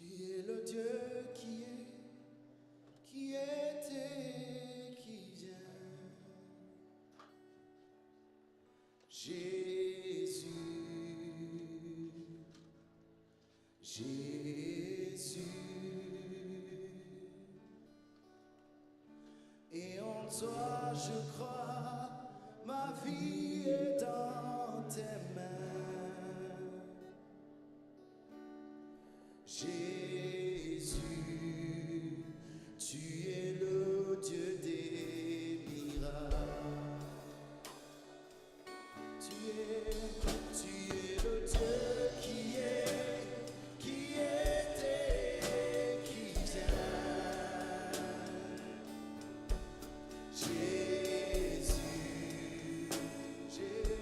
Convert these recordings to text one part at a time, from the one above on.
Tu es le Dieu qui était, qui vient. Jésus, Jésus. Et en toi je crois, ma vie est dans tes mains. Jésus, tu es le Dieu des miracles. Tu es le Dieu qui était, qui vient. Jésus, Jésus.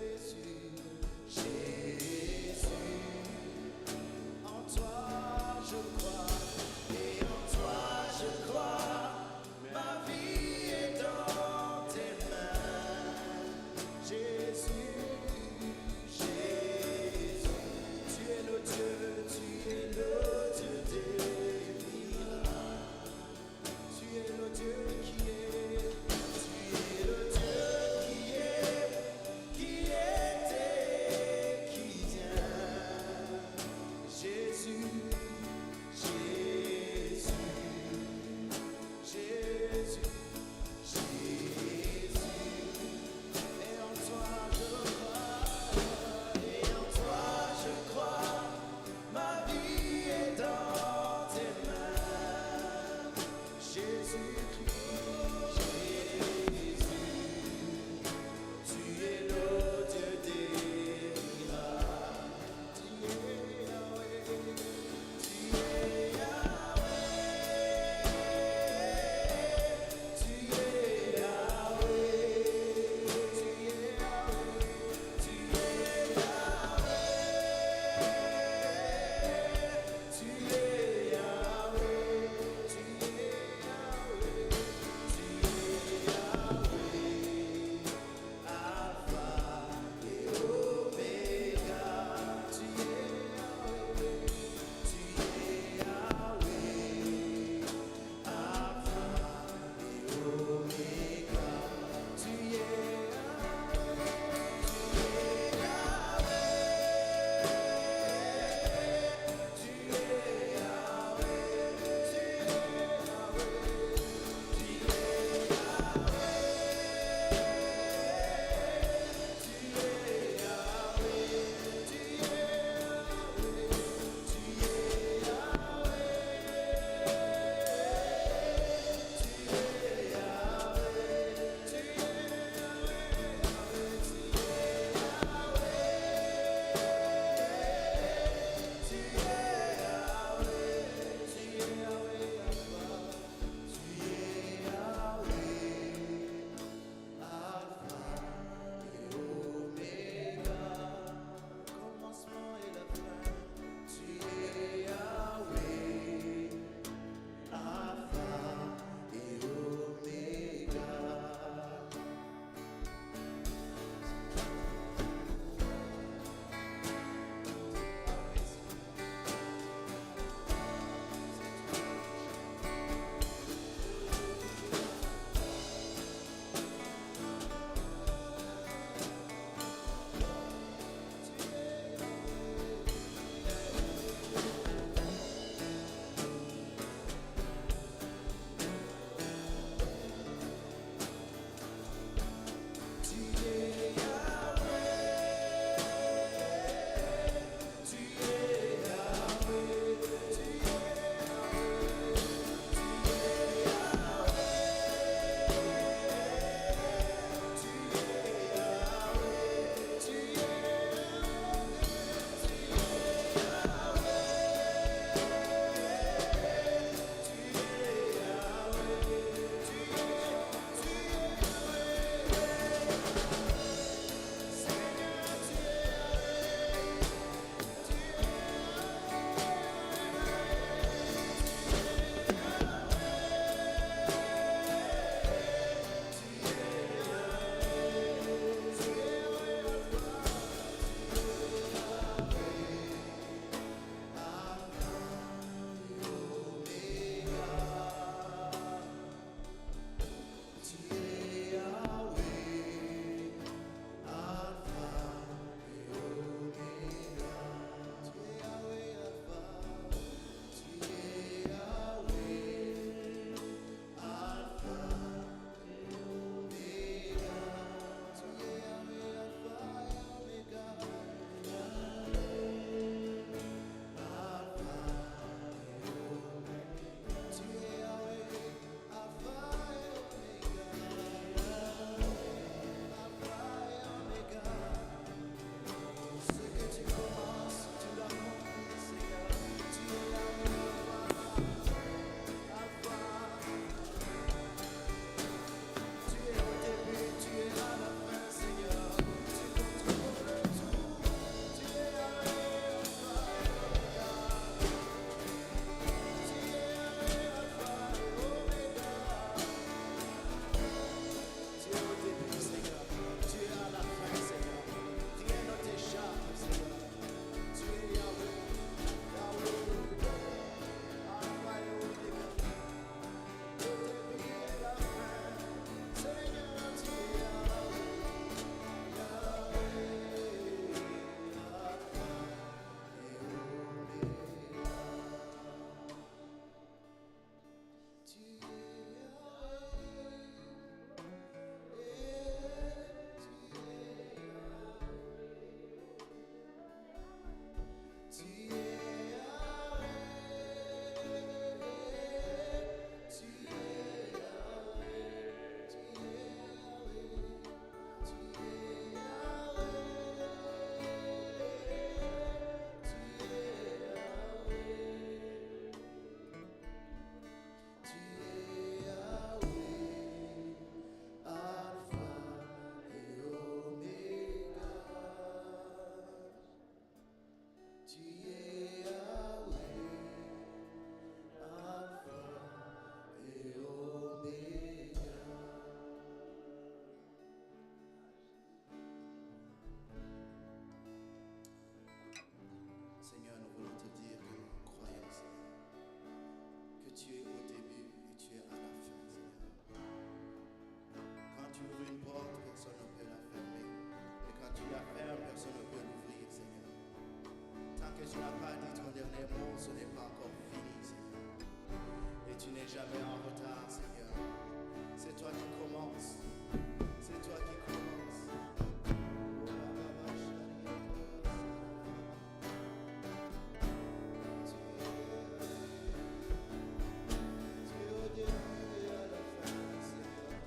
que tu n'as pas dit ton dernier mot, ce n'est pas encore fini, Seigneur. Et tu n'es jamais en retard, Seigneur. C'est toi qui commences. C'est toi qui commences. Tu es au début et à la fin, Seigneur.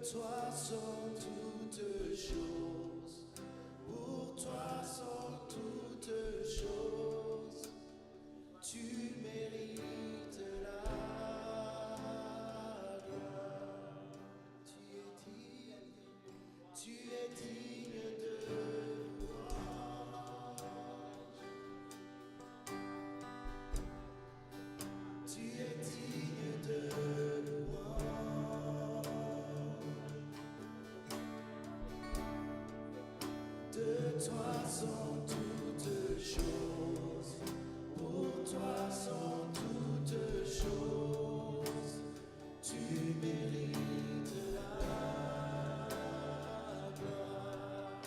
toi sont toutes choses, pour toi sont toutes choses, tu mérites la gloire. Tu es digne de louange. Tu es digne de louange. De toi sont toutes choses, pour toi sont toutes choses, tu mérites la gloire.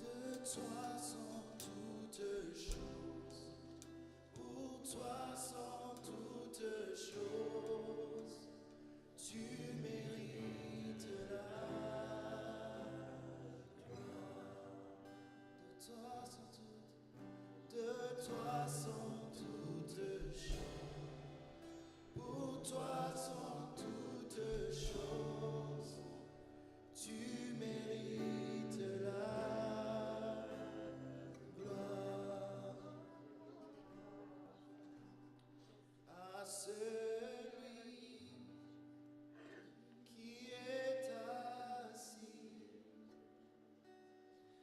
De toi sont toutes choses, pour toi sont toutes choses, tu mérites la gloire. De toi sont toutes choses, pour toi sont toutes choses, tu mérites la gloire. À celui qui est assis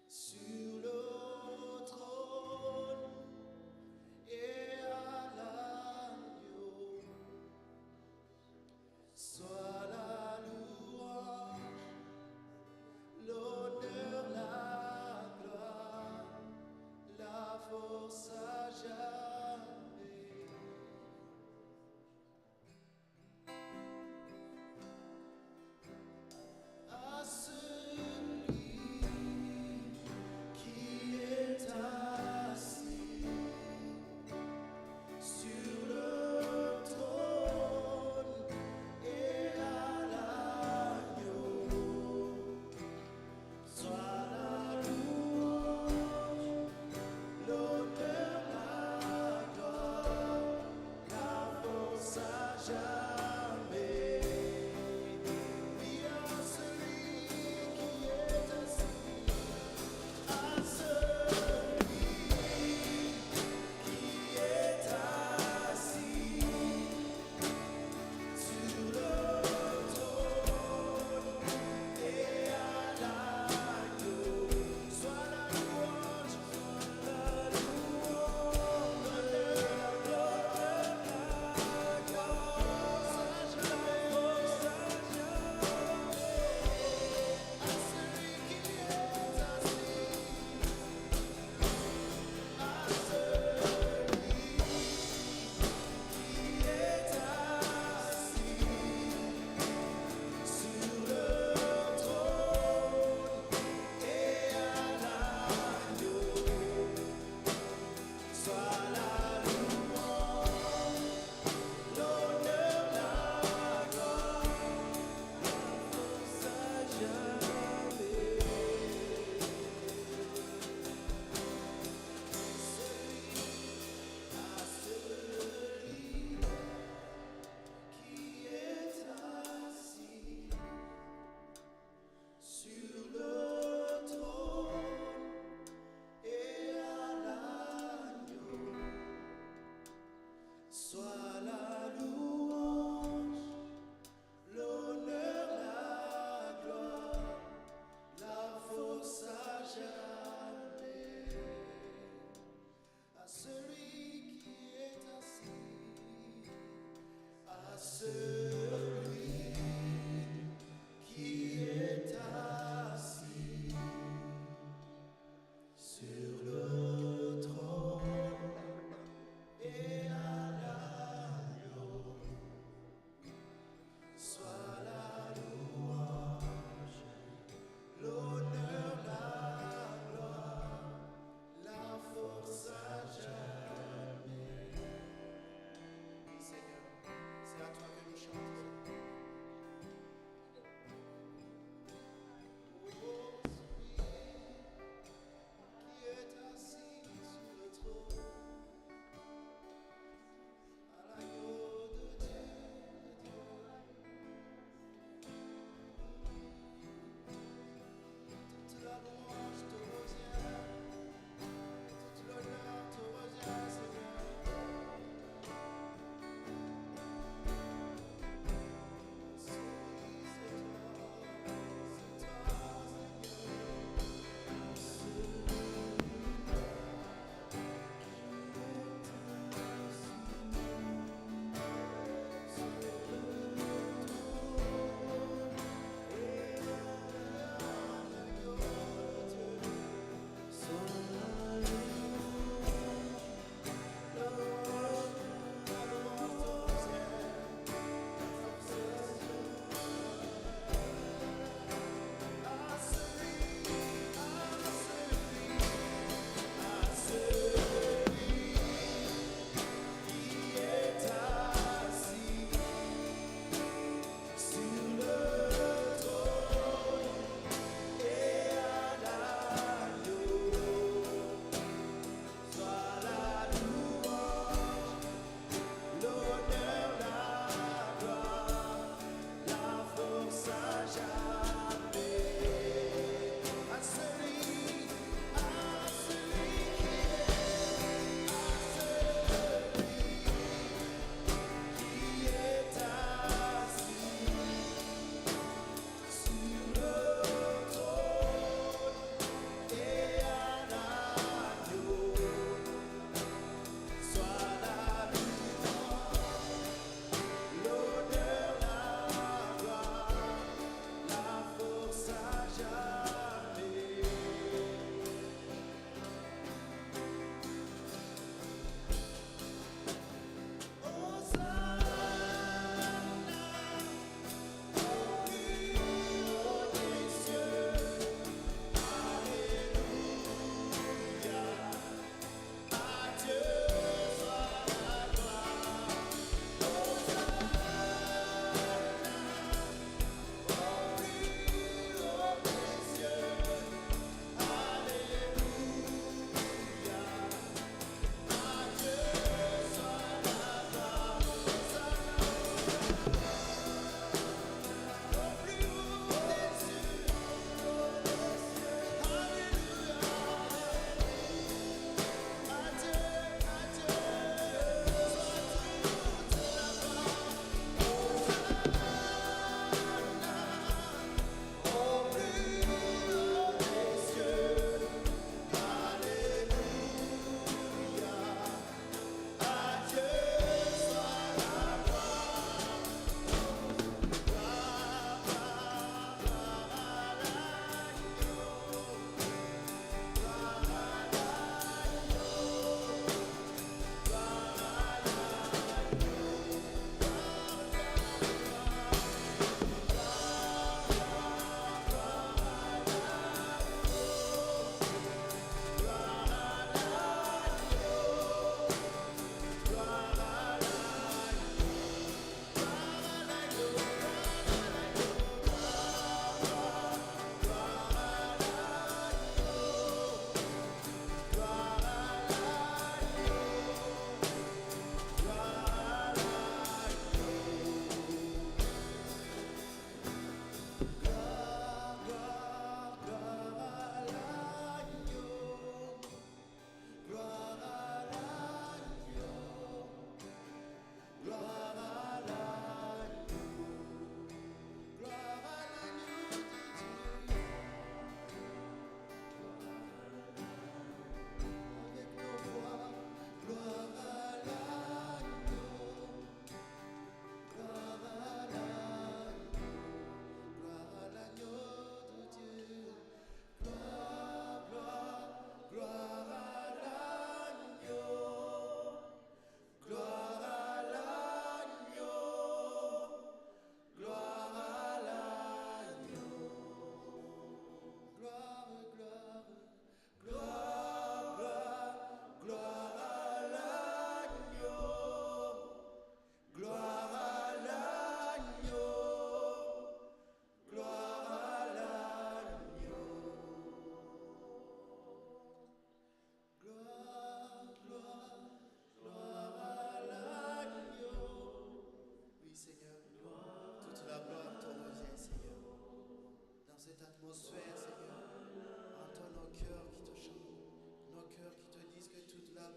sur le trône et à l'agneau,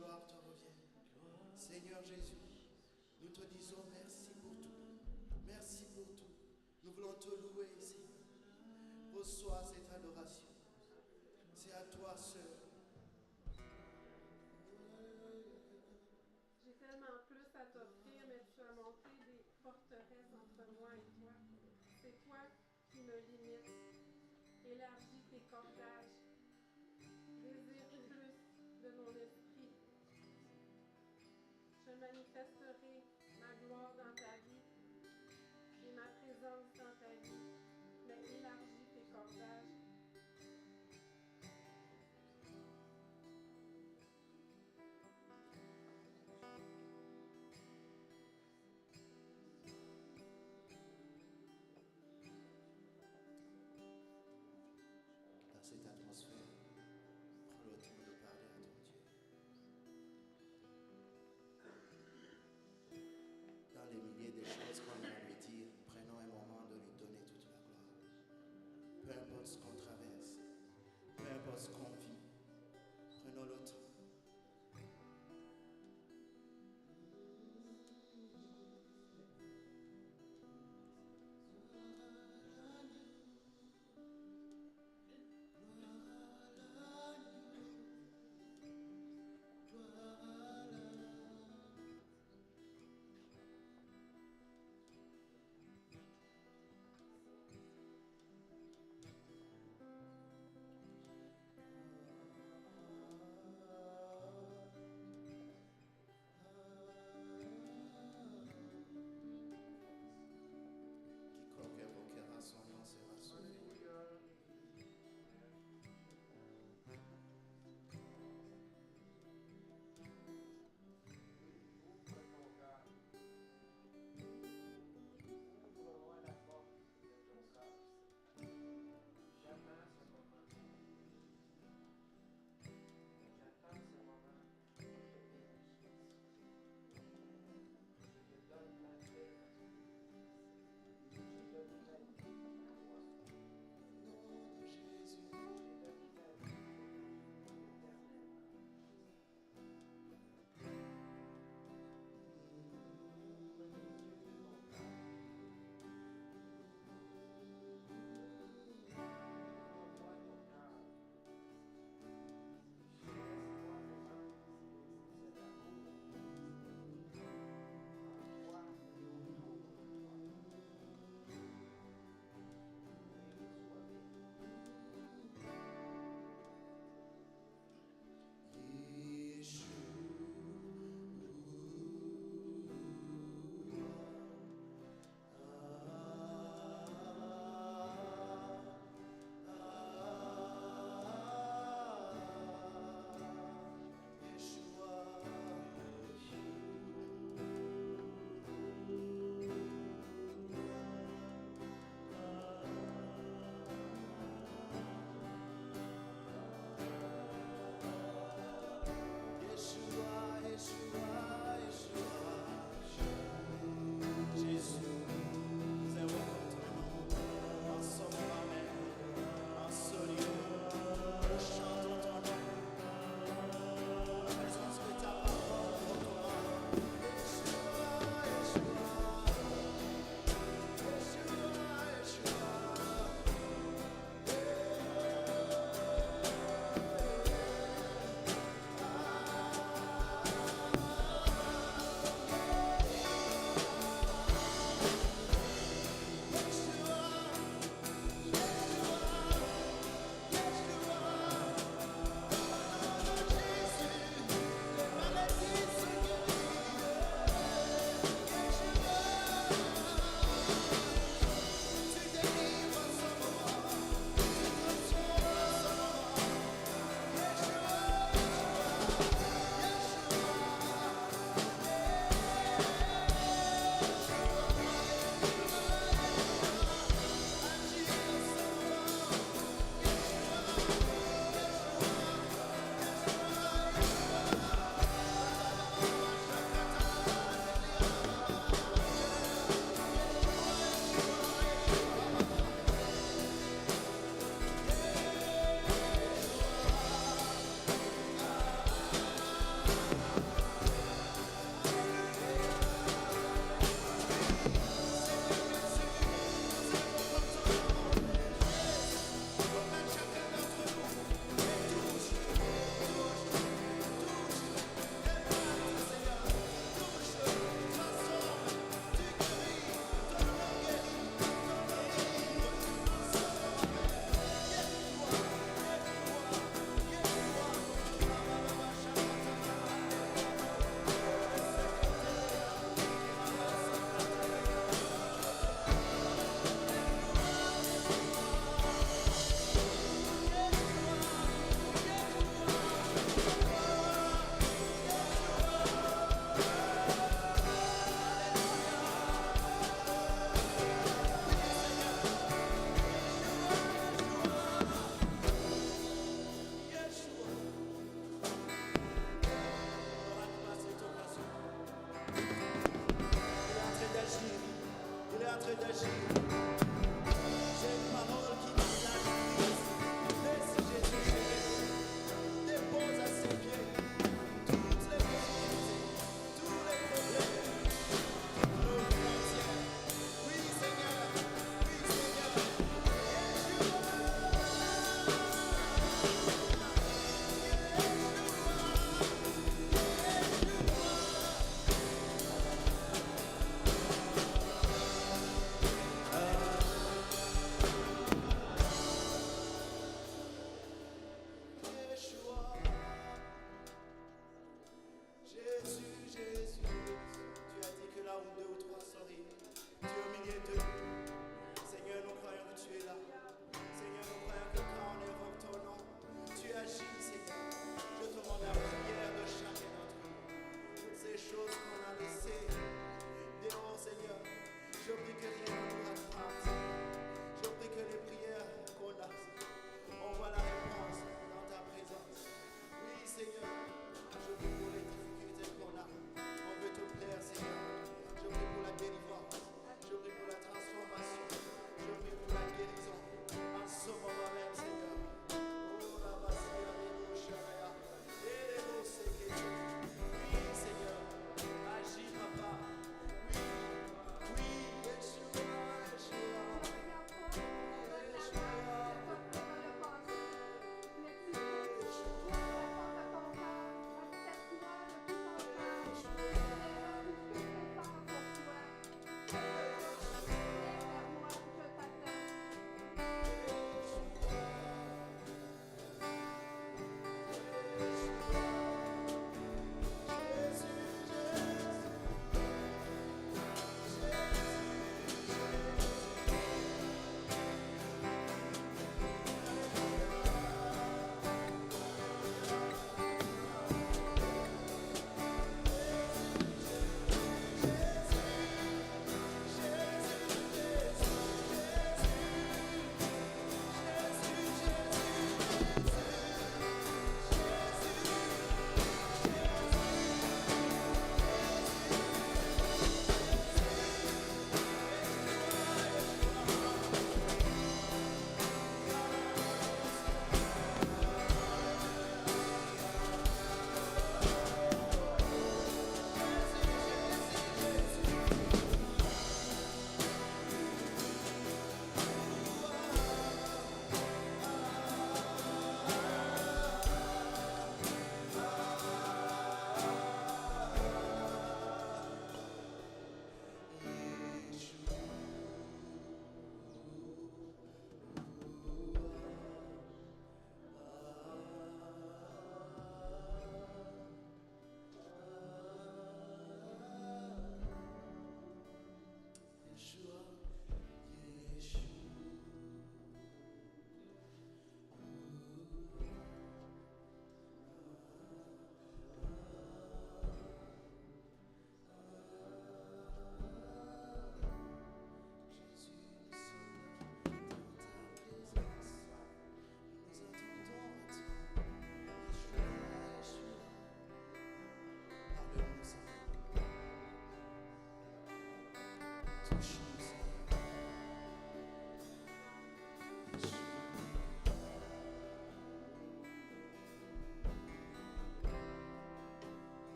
gloire te revient. Seigneur Jésus, nous te disons merci pour tout. Merci pour tout. Nous voulons te louer, Seigneur. Reçois cette adoration. C'est à toi seul. J'ai tellement plus à t'offrir, mais tu as monté des forteresses entre moi et toi. C'est toi qui me limites. Élargis tes cordages. Désire plus de mon esprit. Je manifesterai ma gloire dans ta vie et ma présence dans ta vie. Mais élargis tes cordages. Dans cette atmosphère, prends le temps de parler à ton Dieu. Dans les milliers de choses qu'on a à lui dire, prenons un moment de lui donner toute la gloire. Peu importe ce qu'on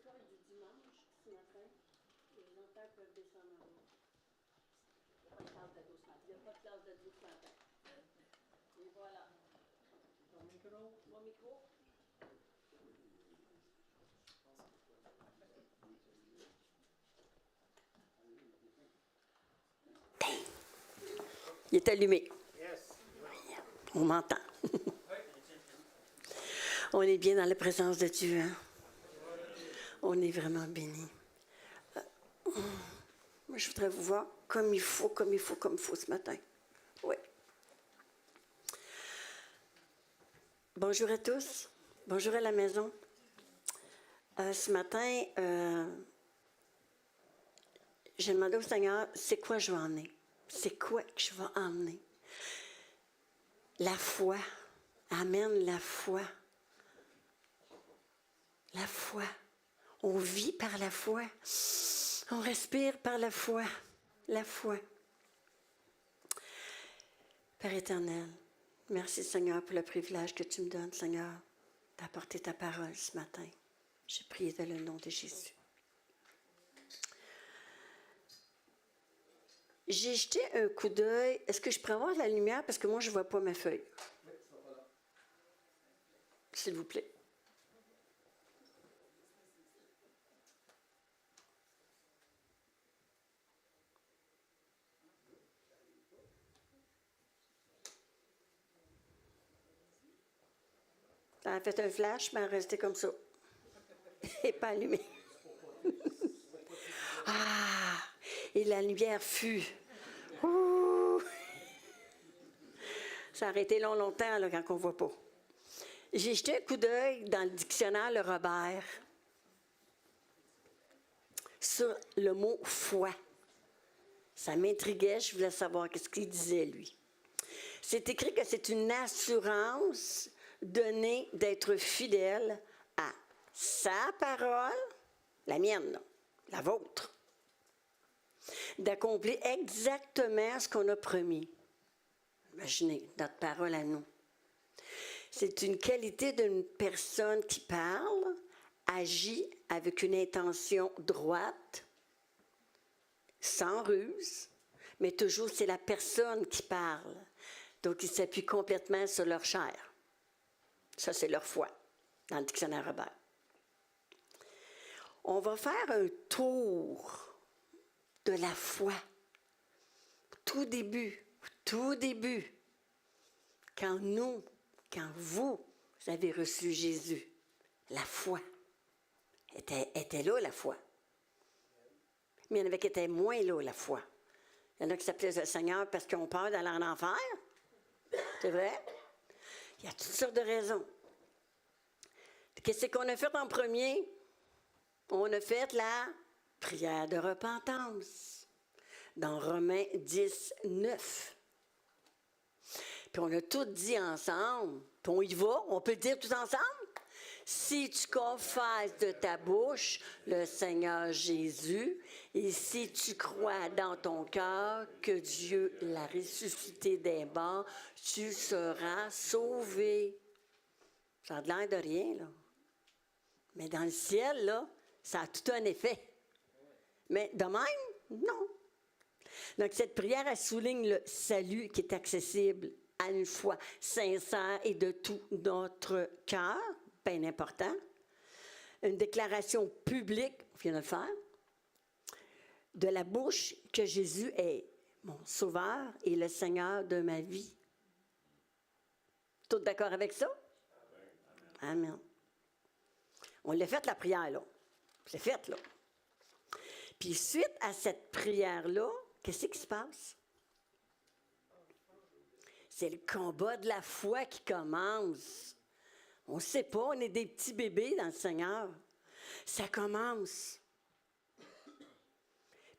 soir du dimanche, ce matin, les enfants peuvent descendre en haut. Il n'y a pas de classe d'ado ce matin. Il n'y a pas de classe d'ado ce matin. Et voilà. Mon micro. Mon micro. Il est allumé. On m'entend. On est bien dans la présence de Dieu. Hein? On est vraiment bénis. Moi, je voudrais vous voir comme il faut ce matin. Oui. Bonjour à tous. Bonjour à la maison. Ce matin, j'ai demandé au Seigneur, c'est quoi je vais emmener? C'est quoi que je vais emmener? La foi. Amène la foi. La foi. On vit par la foi. On respire par la foi. La foi. Père éternel, merci Seigneur pour le privilège que tu me donnes, Seigneur, d'apporter ta parole ce matin. J'ai prié dans le nom de Jésus. J'ai jeté un coup d'œil. Est-ce que je pourrais avoir la lumière? Parce que moi, je ne vois pas ma feuille. Oui, ça va là. S'il vous plaît. Ça a fait un flash, mais elle est restée comme ça. Et pas allumée. Ah! Et la lumière fut. Ouh! Ça a été longtemps là, quand on ne voit pas. J'ai jeté un coup d'œil dans le dictionnaire Le Robert sur le mot foi. Ça m'intriguait, je voulais savoir ce qu'il disait, lui. C'est écrit que c'est une assurance donnée d'être fidèle à sa parole, la mienne, là, la vôtre, d'accomplir exactement ce qu'on a promis. Imaginez, notre parole à nous. C'est une qualité d'une personne qui parle, agit avec une intention droite, sans ruse, mais toujours c'est la personne qui parle. Donc, ils s'appuient complètement sur leur chair. Ça, c'est leur foi, dans le dictionnaire Robert. On va faire un tour de la foi. Tout début, quand vous avez reçu Jésus, la foi était là, la foi. Mais il y en avait qui étaient moins là, la foi. Il y en a qui s'appelaient le Seigneur parce qu'ils ont peur d'aller en enfer. C'est vrai? Il y a toutes sortes de raisons. Qu'est-ce qu'on a fait en premier? On a fait la prière de repentance dans Romains 10, 9. Puis on a tout dit ensemble. Puis on y va, on peut le dire tous ensemble. Si tu confesses de ta bouche le Seigneur Jésus, et si tu crois dans ton cœur que Dieu l'a ressuscité des morts, tu seras sauvé. Ça a l'air de rien, là. Mais dans le ciel, là, ça a tout un effet. Mais de même, non. Donc, cette prière, elle souligne le salut qui est accessible à une foi sincère et de tout notre cœur, bien important. Une déclaration publique, on vient de le faire, de la bouche que Jésus est mon sauveur et le Seigneur de ma vie. Tous d'accord avec ça? Amen. On l'a fait, la prière, là. C'est fait, là. Puis, suite à cette prière-là, qu'est-ce qui se passe? C'est le combat de la foi qui commence. On ne sait pas, on est des petits bébés dans le Seigneur. Ça commence.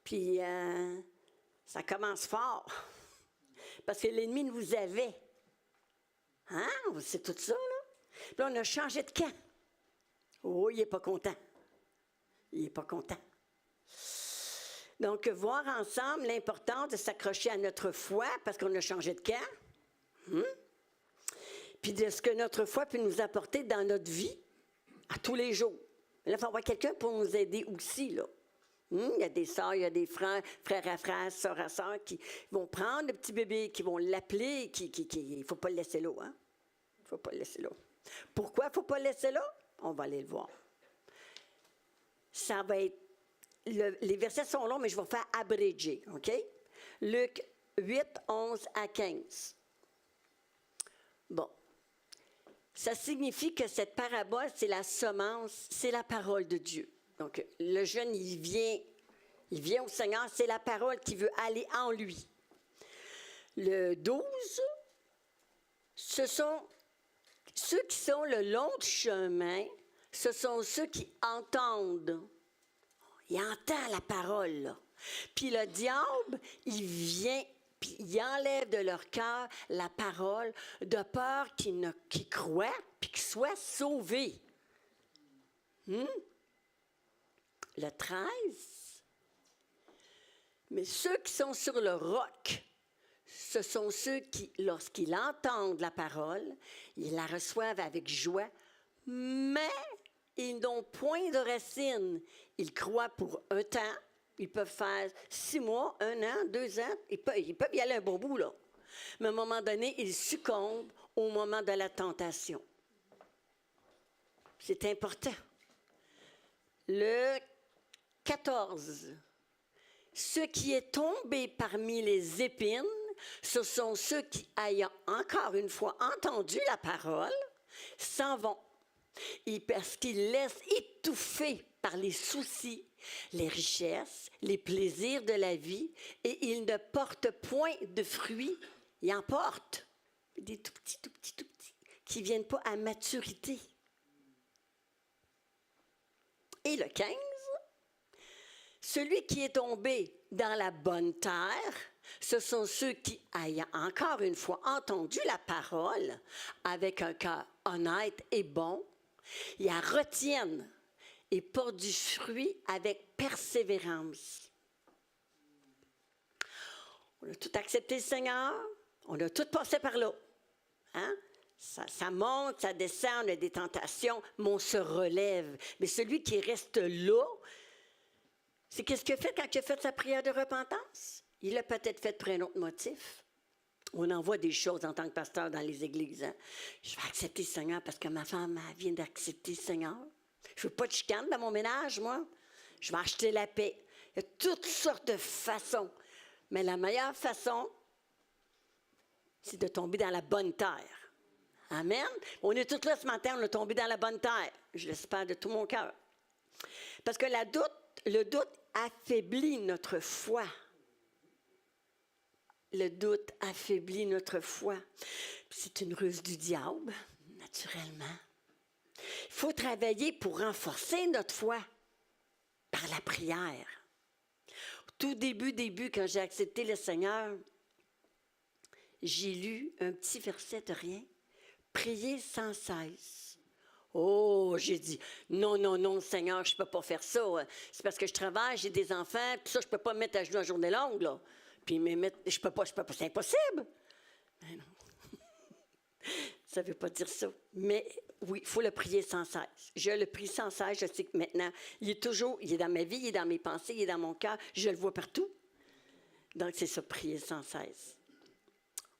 Puis, ça commence fort. Parce que l'ennemi nous avait. Hein? C'est tout ça, là. Puis là, on a changé de camp. Oh, il n'est pas content. Il n'est pas content. Donc, voir ensemble l'importance de s'accrocher à notre foi parce qu'on a changé de camp. Puis de ce que notre foi peut nous apporter dans notre vie, à tous les jours. Là, il faut avoir quelqu'un pour nous aider aussi, là. Il y a des sœurs, il y a des frères, frères à frères, sœurs à sœurs qui vont prendre le petit bébé, qui vont l'appeler, il ne faut pas le laisser là, hein? Il ne faut pas le laisser là. Pourquoi il ne faut pas le laisser là? On va aller le voir. Ça va être... les versets sont longs, mais je vais faire abréger, OK? Luc 8, 11 à 15. Bon. Ça signifie que cette parabole, c'est la semence, c'est la parole de Dieu. Donc, le jeune, il vient au Seigneur, c'est la parole qui veut aller en lui. Le 12, ce sont ceux qui sont le long du chemin, ce sont ceux qui entendent. Il entend la parole, là. Puis le diable, il vient, puis il enlève de leur cœur la parole de peur qu'ils croient, puis qu'ils soient sauvés. Le 13. Mais ceux qui sont sur le roc, ce sont ceux qui, lorsqu'ils entendent la parole, ils la reçoivent avec joie, mais ils n'ont point de racine. Ils croient pour un temps. Ils peuvent faire 6 mois, 1 an, 2 ans. Ils peuvent y aller un bon bout, là. Mais à un moment donné, ils succombent au moment de la tentation. C'est important. Le 14. Ce qui est tombé parmi les épines, ce sont ceux qui, ayant encore une fois entendu la parole, s'en vont. Et parce qu'ils laissent étouffer par les soucis, les richesses, les plaisirs de la vie, et ils ne portent point de fruits. Ils en portent des tout petits, qui ne viennent pas à maturité. Et le 15, celui qui est tombé dans la bonne terre, ce sont ceux qui, ayant encore une fois entendu la parole, avec un cœur honnête et bon, ils la retiennent et portent du fruit avec persévérance. On a tout accepté le Seigneur, on a tout passé par là. Hein? Ça monte, ça descend, on a des tentations, mais on se relève. Mais celui qui reste là, c'est qu'est-ce qu'il a fait quand il a fait sa prière de repentance? Il l'a peut-être fait pour un autre motif. On en voit des choses en tant que pasteur dans les églises. Hein? Je vais accepter le Seigneur parce que ma femme vient d'accepter le Seigneur. Je ne veux pas de chicane dans mon ménage, moi. Je vais acheter la paix. Il y a toutes sortes de façons. Mais la meilleure façon, c'est de tomber dans la bonne terre. Amen. On est tous là ce matin, on est tombé dans la bonne terre. Je l'espère de tout mon cœur. Parce que le doute affaiblit notre foi. Le doute affaiblit notre foi. C'est une ruse du diable, naturellement. Il faut travailler pour renforcer notre foi par la prière. Au tout début, quand j'ai accepté le Seigneur, j'ai lu un petit verset de rien. Priez sans cesse. Oh, j'ai dit, non, Seigneur, je ne peux pas faire ça. C'est parce que je travaille, j'ai des enfants, tout ça, je ne peux pas me mettre à genoux la journée longue, là. Puis je peux pas, c'est impossible. Mais non. Ça ne veut pas dire ça. Mais oui, il faut le prier sans cesse. Je le prie sans cesse. Je sais que maintenant, il est dans ma vie, il est dans mes pensées, il est dans mon cœur. Je le vois partout. Donc, c'est ça, prier sans cesse.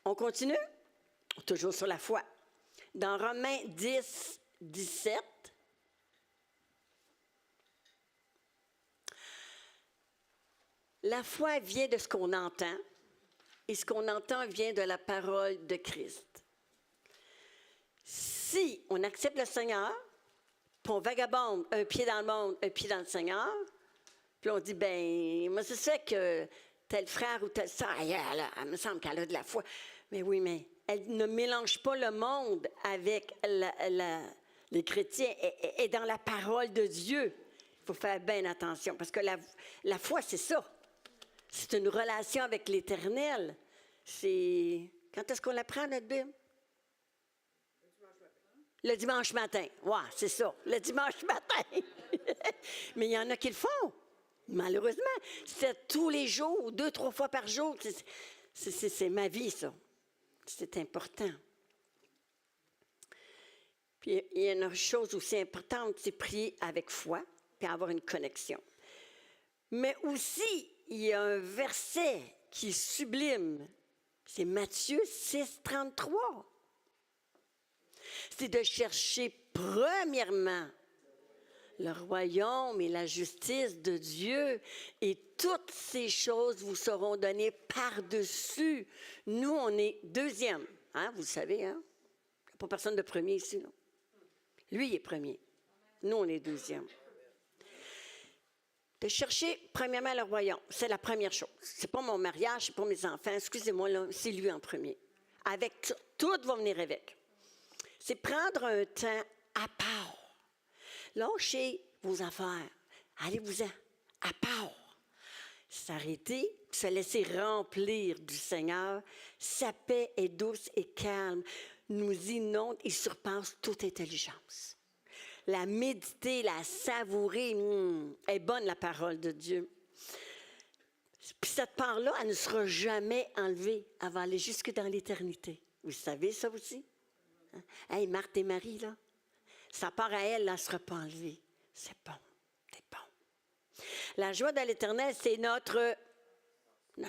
On continue? Toujours sur la foi. Dans Romains 10, 17, la foi vient de ce qu'on entend, et ce qu'on entend vient de la parole de Christ. Si on accepte le Seigneur, puis on vagabonde un pied dans le monde, un pied dans le Seigneur, puis on dit, moi, c'est ça que tel frère ou telle sœur, elle me semble qu'elle a de la foi. Mais oui, mais elle ne mélange pas le monde avec les chrétiens et dans la parole de Dieu. Il faut faire bien attention, parce que la foi, c'est ça. C'est une relation avec l'Éternel. C'est... Quand est-ce qu'on l'apprend, notre Bible? Le dimanche matin. Ouais, c'est ça. Le dimanche matin. Mais il y en a qui le font. Malheureusement. C'est tous les jours, 2-3 fois par jour. C'est ma vie, ça. C'est important. Puis il y a une chose aussi importante, c'est prier avec foi, puis avoir une connexion. Mais aussi, il y a un verset qui est sublime. C'est Matthieu 6, 33. C'est de chercher premièrement le royaume et la justice de Dieu, et toutes ces choses vous seront données par-dessus. Nous, on est deuxième, hein, vous le savez, hein? Il n'y a pas personne de premier ici, non? Lui, il est premier. Nous, on est deuxième. De chercher premièrement le royaume, c'est la première chose. C'est pas mon mariage, c'est pas mes enfants, excusez-moi, là, c'est lui en premier. Avec tout va venir avec. C'est prendre un temps à part. Lâchez vos affaires. Allez-vous-en, à part. S'arrêter, se laisser remplir du Seigneur. Sa paix est douce et calme. Nous inonde et surpasse toute intelligence. La méditer, la savourer, est bonne la parole de Dieu. Puis cette part-là, elle ne sera jamais enlevée. Elle va aller jusque dans l'éternité. Vous savez ça aussi? Hein? Hey, Marthe et Marie, là. Sa part à elle, elle ne sera pas enlevée. C'est bon, c'est bon. La joie de l'Éternel, c'est notre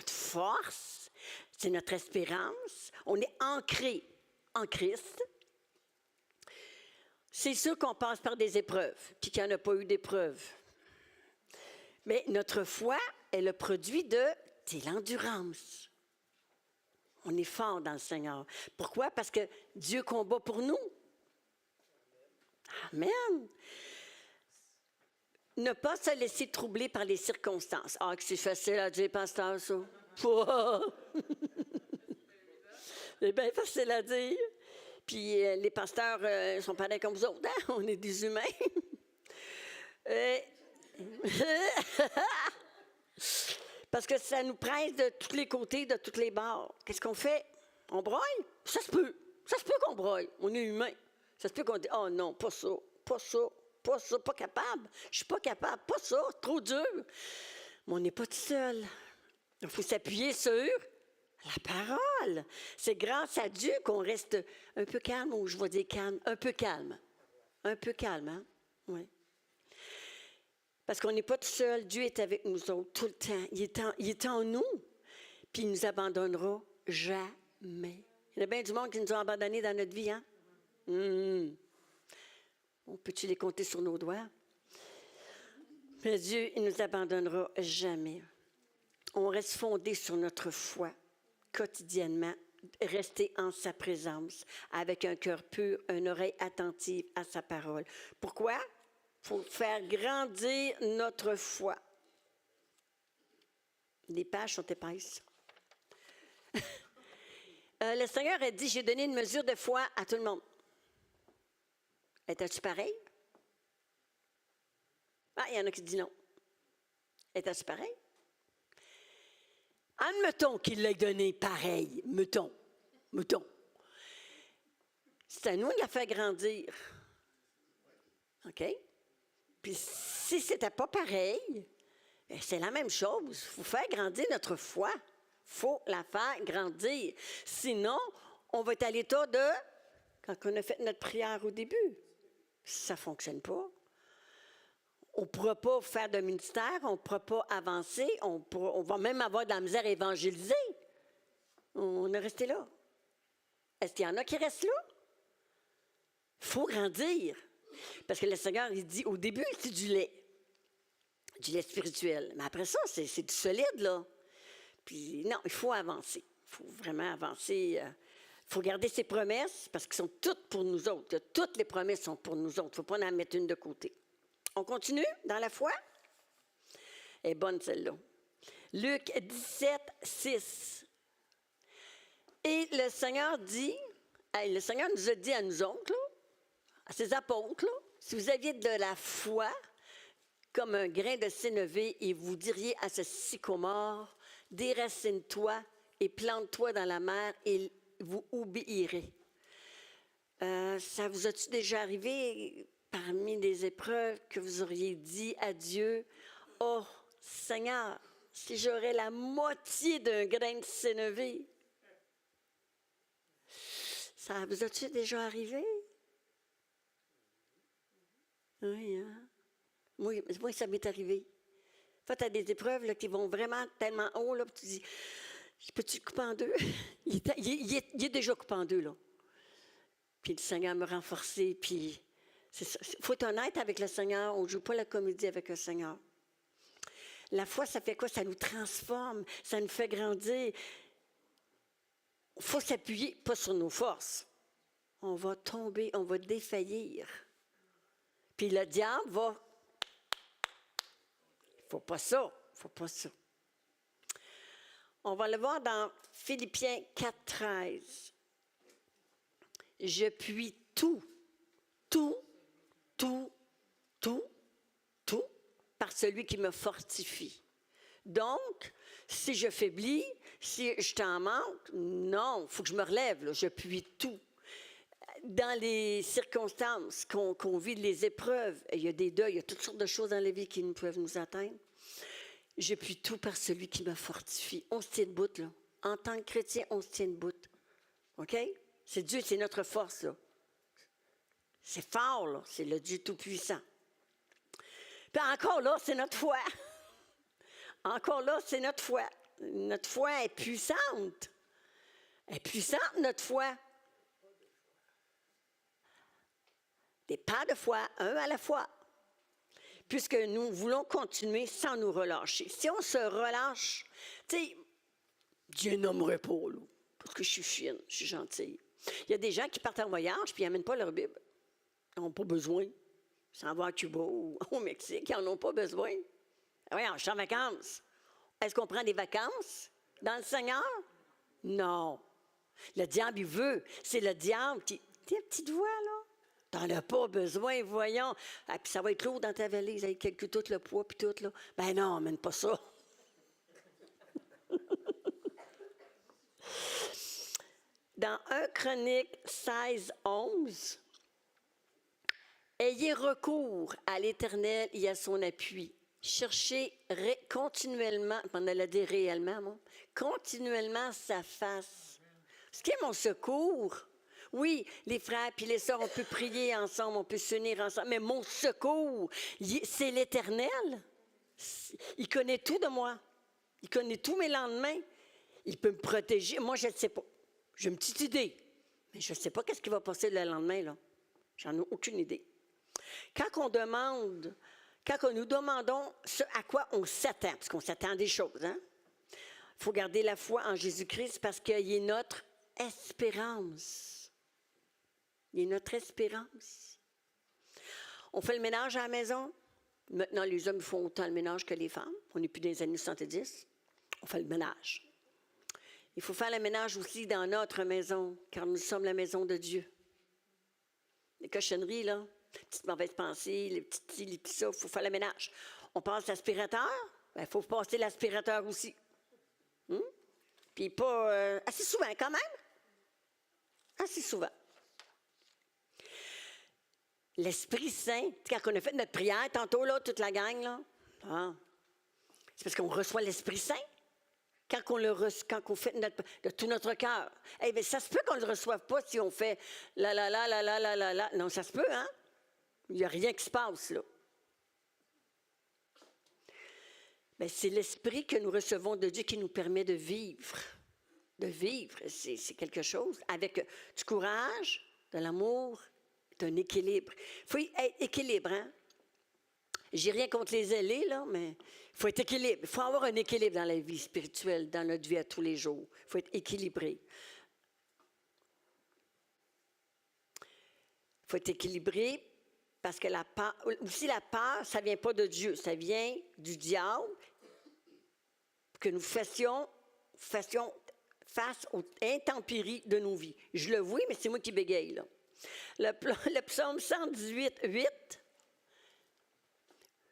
force, c'est notre espérance. On est ancré en Christ. C'est sûr qu'on passe par des épreuves, puis qu'il n'y en a pas eu d'épreuves. Mais notre foi est le produit de l'endurance. On est fort dans le Seigneur. Pourquoi? Parce que Dieu combat pour nous. Amen. Ne pas se laisser troubler par les circonstances. Ah, que c'est facile à dire, pasteur, ça. C'est bien facile à dire. Puis les pasteurs sont pareils comme vous autres, hein? On est des humains. Parce que ça nous presse de tous les côtés, de tous les bords. Qu'est-ce qu'on fait? On broye? Ça se peut. Ça se peut qu'on broye. On est humain. Ça se peut qu'on dise, oh non, pas ça, pas ça, pas ça, pas capable. Je suis pas capable, pas ça, trop dur. Mais on n'est pas tout seul. Il faut s'appuyer sur la parole. C'est grâce à Dieu qu'on reste un peu calme, ou je vais dire calme, un peu calme. Un peu calme, hein? Oui. Parce qu'on n'est pas tout seul. Dieu est avec nous autres tout le temps. Il est en nous. Puis il ne nous abandonnera jamais. Il y a bien du monde qui nous a abandonnés dans notre vie, hein? On peut-tu les compter sur nos doigts? Mais Dieu, il ne nous abandonnera jamais. On reste fondé sur notre foi quotidiennement, rester en sa présence, avec un cœur pur, une oreille attentive à sa parole. Pourquoi? Il faut faire grandir notre foi. Les pages sont épaisses. Le Seigneur a dit, j'ai donné une mesure de foi à tout le monde. Étais-tu pareil? Ah, il y en a qui disent non. Étais-tu pareil? Admettons qu'il l'ait donné pareil. Mettons. C'est à nous de la faire grandir. OK? Puis si c'était pas pareil, c'est la même chose. Il faut faire grandir notre foi. Il faut la faire grandir. Sinon, on va être à l'état de quand on a fait notre prière au début. Ça ne fonctionne pas. On ne pourra pas faire de ministère, on ne pourra pas avancer, on va même avoir de la misère à évangéliser. On est resté là. Est-ce qu'il y en a qui restent là? Il faut grandir. Parce que le Seigneur, il dit, au début, c'est du lait spirituel. Mais après ça, c'est du solide, là. Puis non, il faut avancer. Il faut vraiment avancer. Il faut garder ses promesses parce qu'elles sont toutes pour nous autres. Toutes les promesses sont pour nous autres. Il ne faut pas en mettre une de côté. On continue dans la foi? Elle est bonne celle-là. Luc 17, 6. Et le Seigneur nous a dit à nous autres, là, à ses apôtres, là, si vous aviez de la foi comme un grain de sénévé et vous diriez à ce sycomore, déracine-toi et plante-toi dans la mer et vous obéirez. Ça vous a-tu déjà arrivé parmi des épreuves que vous auriez dit à Dieu, « Oh, Seigneur, si j'aurais la moitié d'un grain de sénévé. » Ça vous a-tu déjà arrivé? Oui, hein? Moi, ça m'est arrivé. Fait, tu as des épreuves là, qui vont vraiment tellement haut, là, puis tu dis, peux-tu le couper en deux? Il est déjà coupé en deux, là. Puis le Seigneur me renforcer, puis c'est ça. Il faut être honnête avec le Seigneur. On ne joue pas la comédie avec le Seigneur. La foi, ça fait quoi? Ça nous transforme, ça nous fait grandir. Il faut s'appuyer, pas sur nos forces. On va tomber, on va défaillir. Puis le diable va... Il ne faut pas ça, il ne faut pas ça. On va le voir dans Philippiens 4,13. Je puis tout par celui qui me fortifie. Donc, si je faiblis, si je t'en manque, non, il faut que je me relève, là, je puis tout. Dans les circonstances qu'on vit, les épreuves, il y a des deuils, il y a toutes sortes de choses dans la vie qui peuvent nous atteindre. Je puis tout par celui qui me fortifie. On se tient debout, là. En tant que chrétien, on se tient debout. OK? C'est Dieu, c'est notre force, là. C'est fort, là. C'est le Dieu Tout-Puissant. Puis encore là, c'est notre foi. Encore là, c'est notre foi. Notre foi est puissante. Elle est puissante, notre foi. Des pas de foi, un à la fois. Puisque nous voulons continuer sans nous relâcher. Si on se relâche, tu sais, Dieu n'aimerait pas, là, parce que je suis fine, je suis gentille. Il y a des gens qui partent en voyage puis ils n'amènent pas leur Bible. Ils n'ont pas besoin. Ils s'en vont à Cuba ou au Mexique, ils n'en ont pas besoin. Oui, je suis en vacances. Est-ce qu'on prend des vacances dans le Seigneur? Non. Le diable, il veut. C'est le diable qui... Tes petites voix, là. T'en as pas besoin, voyons. Ah, puis ça va être lourd dans ta valise avec tout le poids puis tout, là. Ben non, amène pas ça. Dans 1 Chronique 16:11, ayez recours à l'Éternel et à son appui. Cherchez continuellement, on allait dire réellement, moi, continuellement sa face. Ce qui est mon secours. Oui, les frères puis les sœurs, on peut prier ensemble, on peut s'unir ensemble, mais mon secours, c'est l'Éternel. Il connaît tout de moi. Il connaît tous mes lendemains. Il peut me protéger. Moi, je ne sais pas. J'ai une petite idée, mais je ne sais pas qu'est-ce qui va passer le lendemain, là. J'en ai aucune idée. Quand nous demandons ce à quoi on s'attend, parce qu'on s'attend à des choses, hein? Il faut garder la foi en Jésus-Christ parce qu'il est notre espérance. Il est notre espérance. On fait le ménage à la maison. Maintenant, les hommes font autant le ménage que les femmes. On n'est plus dans les années 70. On fait le ménage. Il faut faire le ménage aussi dans notre maison, car nous sommes la maison de Dieu. Les cochonneries, là, les petites mauvaises pensées, les petits ci, les petits ça, il faut faire le ménage. On passe l'aspirateur, il faut passer l'aspirateur aussi. Puis pas assez souvent quand même. Assez souvent. L'Esprit Saint, quand on a fait notre prière, tantôt, là, toute la gang, là, c'est parce qu'on reçoit l'Esprit Saint. Quand on fait de tout notre cœur. Eh bien, ça se peut qu'on ne le reçoive pas si on fait la. Non, ça se peut, hein? Il n'y a rien qui se passe, là. Bien, c'est l'Esprit que nous recevons de Dieu qui nous permet de vivre. De vivre, c'est quelque chose. Avec du courage, de l'amour, d'un équilibre. Il faut être équilibre, hein? J'ai rien contre les ailés, là, mais il faut être équilibré. Il faut avoir un équilibre dans la vie spirituelle, dans notre vie à tous les jours. Il faut être équilibré. Il faut être équilibré parce que la peur, ça ne vient pas de Dieu, ça vient du diable, que nous fassions face aux intempéries de nos vies. Je le vois, mais c'est moi qui bégaye, là. Le psaume 118, 8.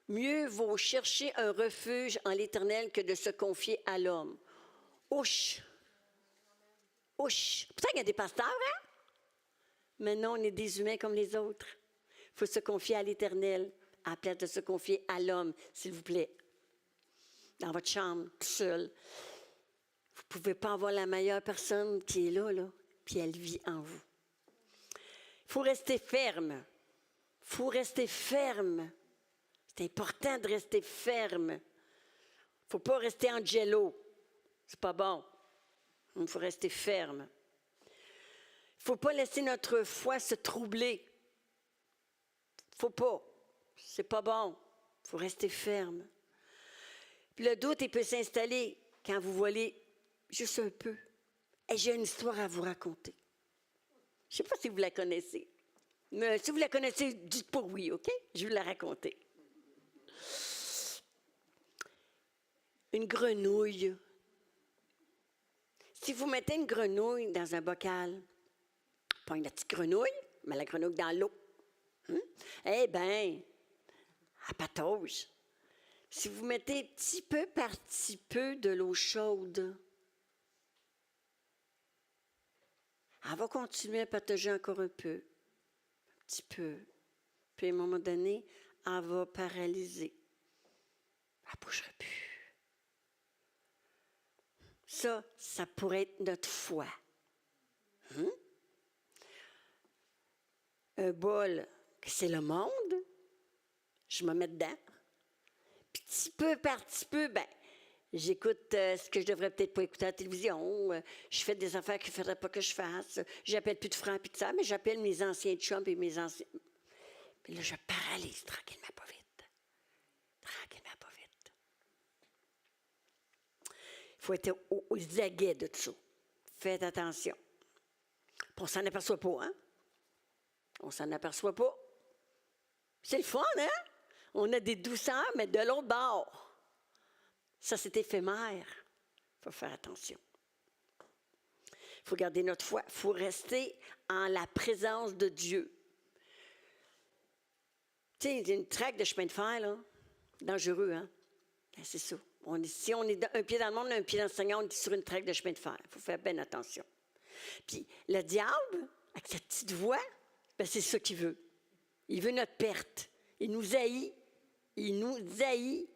Mieux vaut chercher un refuge en l'Éternel que de se confier à l'homme. Ouch! Ouch! Pourtant, il y a des pasteurs, hein? Mais non, on est des humains comme les autres. Il faut se confier à l'Éternel à la place de se confier à l'homme, s'il vous plaît. Dans votre chambre, tout seul. Vous ne pouvez pas avoir la meilleure personne qui est là, puis elle vit en vous. Il faut rester ferme. faut rester ferme. C'est important de rester ferme. Il ne faut pas rester angelo. C'est pas bon. Il faut rester ferme. Il ne faut pas laisser notre foi se troubler. Il ne faut pas. C'est pas bon. Il faut rester ferme. Puis le doute, il peut s'installer quand vous volez juste un peu. Et j'ai une histoire à vous raconter. Je ne sais pas si vous la connaissez. Mais si vous la connaissez, dites pas oui, OK? Je vais vous la raconter. Une grenouille. Si vous mettez une grenouille dans un bocal, pas une petite grenouille, mais la grenouille dans l'eau, eh bien, elle patauge. Si vous mettez petit peu par petit peu de l'eau chaude, elle va continuer à patauger encore un petit peu. Puis à un moment donné, elle va paralyser. Elle ne bougera plus. Ça pourrait être notre foi. Un bol, c'est le monde. Je me mets dedans. Puis petit peu par petit peu, j'écoute ce que je devrais peut-être pas écouter à la télévision. Je fais des affaires qu'il ne faudrait pas que je fasse. J'appelle plus de frères et de sœurs, mais j'appelle mes anciens chums et mes anciens... Puis là, je paralyse tranquillement, pas vite. Tranquillement, pas vite. Il faut être aux aguets de tout ça. Faites attention. Puis on s'en aperçoit pas, hein? On s'en aperçoit pas. C'est le fun, hein? On a des douceurs, mais de l'autre bord. Ça, c'est éphémère. Il faut faire attention. Il faut garder notre foi. Il faut rester en la présence de Dieu. Tu sais, il y a une traque de chemin de fer, là. Dangereux, hein? C'est ça. Si on est un pied dans le monde, un pied dans le Seigneur, on est sur une traque de chemin de fer. Il faut faire bien attention. Puis le diable, avec sa petite voix, c'est ça qu'il veut. Il veut notre perte. Il nous haït. Il nous haït.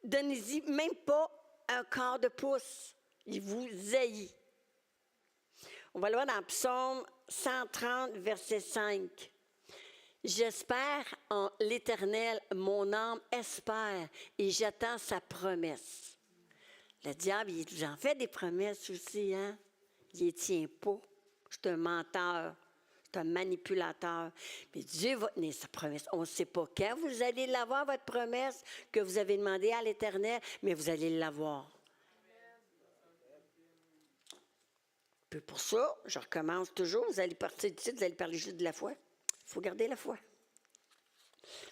Donnez-y même pas un quart de pouce. Il vous haït. On va le voir dans Psaume 130, verset 5. J'espère en l'Éternel, mon âme espère, et j'attends sa promesse. Le diable, il vous en fait des promesses aussi, hein? Il ne tient pas. C'est un menteur. C'est un manipulateur. Mais Dieu va tenir sa promesse. On ne sait pas quand vous allez l'avoir, votre promesse, que vous avez demandé à l'Éternel, mais vous allez l'avoir. Puis pour ça, je recommence toujours. Vous allez partir d'ici, vous allez parler juste de la foi. Il faut garder la foi.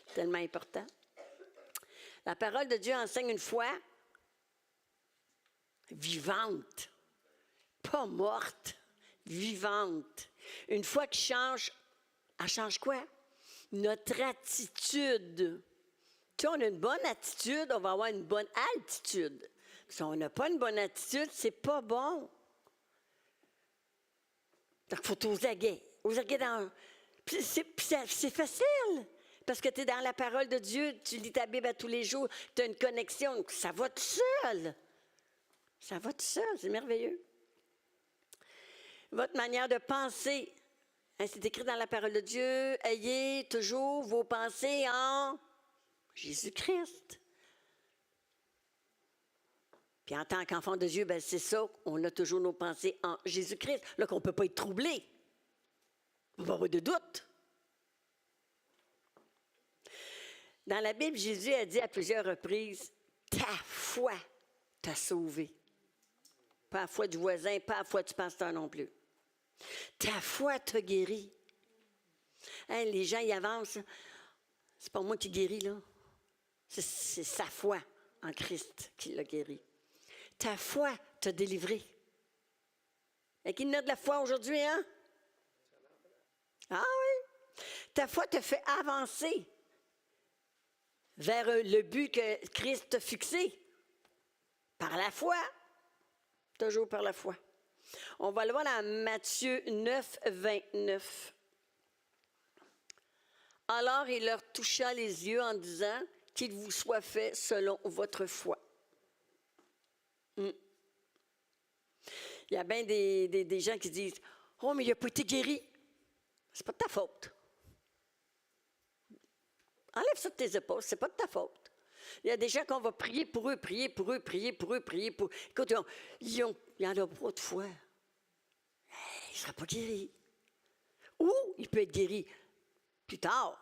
C'est tellement important. La parole de Dieu enseigne une foi vivante, pas morte, vivante. Une foi qui change, elle change quoi? Notre attitude. Tu sais, on a une bonne attitude, on va avoir une bonne altitude. Si on n'a pas une bonne attitude, c'est pas bon. Donc, il faut être aux aguets dans... C'est facile, parce que tu es dans la parole de Dieu, tu lis ta Bible à tous les jours, tu as une connexion, ça va tout seul. Ça va tout seul, c'est merveilleux. Votre manière de penser, hein, c'est écrit dans la parole de Dieu, ayez toujours vos pensées en Jésus-Christ. Puis en tant qu'enfant de Dieu, c'est ça, on a toujours nos pensées en Jésus-Christ, là qu'on ne peut pas être troublé. On va avoir de doutes. Dans la Bible, Jésus a dit à plusieurs reprises, ta foi t'a sauvé. Pas la foi du voisin, pas la foi du pasteur non plus. Ta foi t'a guéri. Hein, les gens y avancent. C'est pas moi qui guéris, là. C'est sa foi en Christ qui l'a guéri. Ta foi t'a délivré. Et qu'il y a de la foi aujourd'hui, hein? Ah oui! Ta foi te fait avancer vers le but que Christ t'a fixé. Par la foi. Toujours par la foi. On va le voir dans Matthieu 9, 29. Alors il leur toucha les yeux en disant qu'il vous soit fait selon votre foi. Il y a bien des gens qui disent « Oh, mais il n'a pas été guéri. » C'est pas de ta faute. Enlève ça de tes épaules, c'est pas de ta faute. Il y a des gens qu'on va prier pour eux, prier pour eux, prier pour eux, prier pour eux. Écoute, il y en a pas de foi. Il ne sera pas guéri. Ou il peut être guéri plus tard.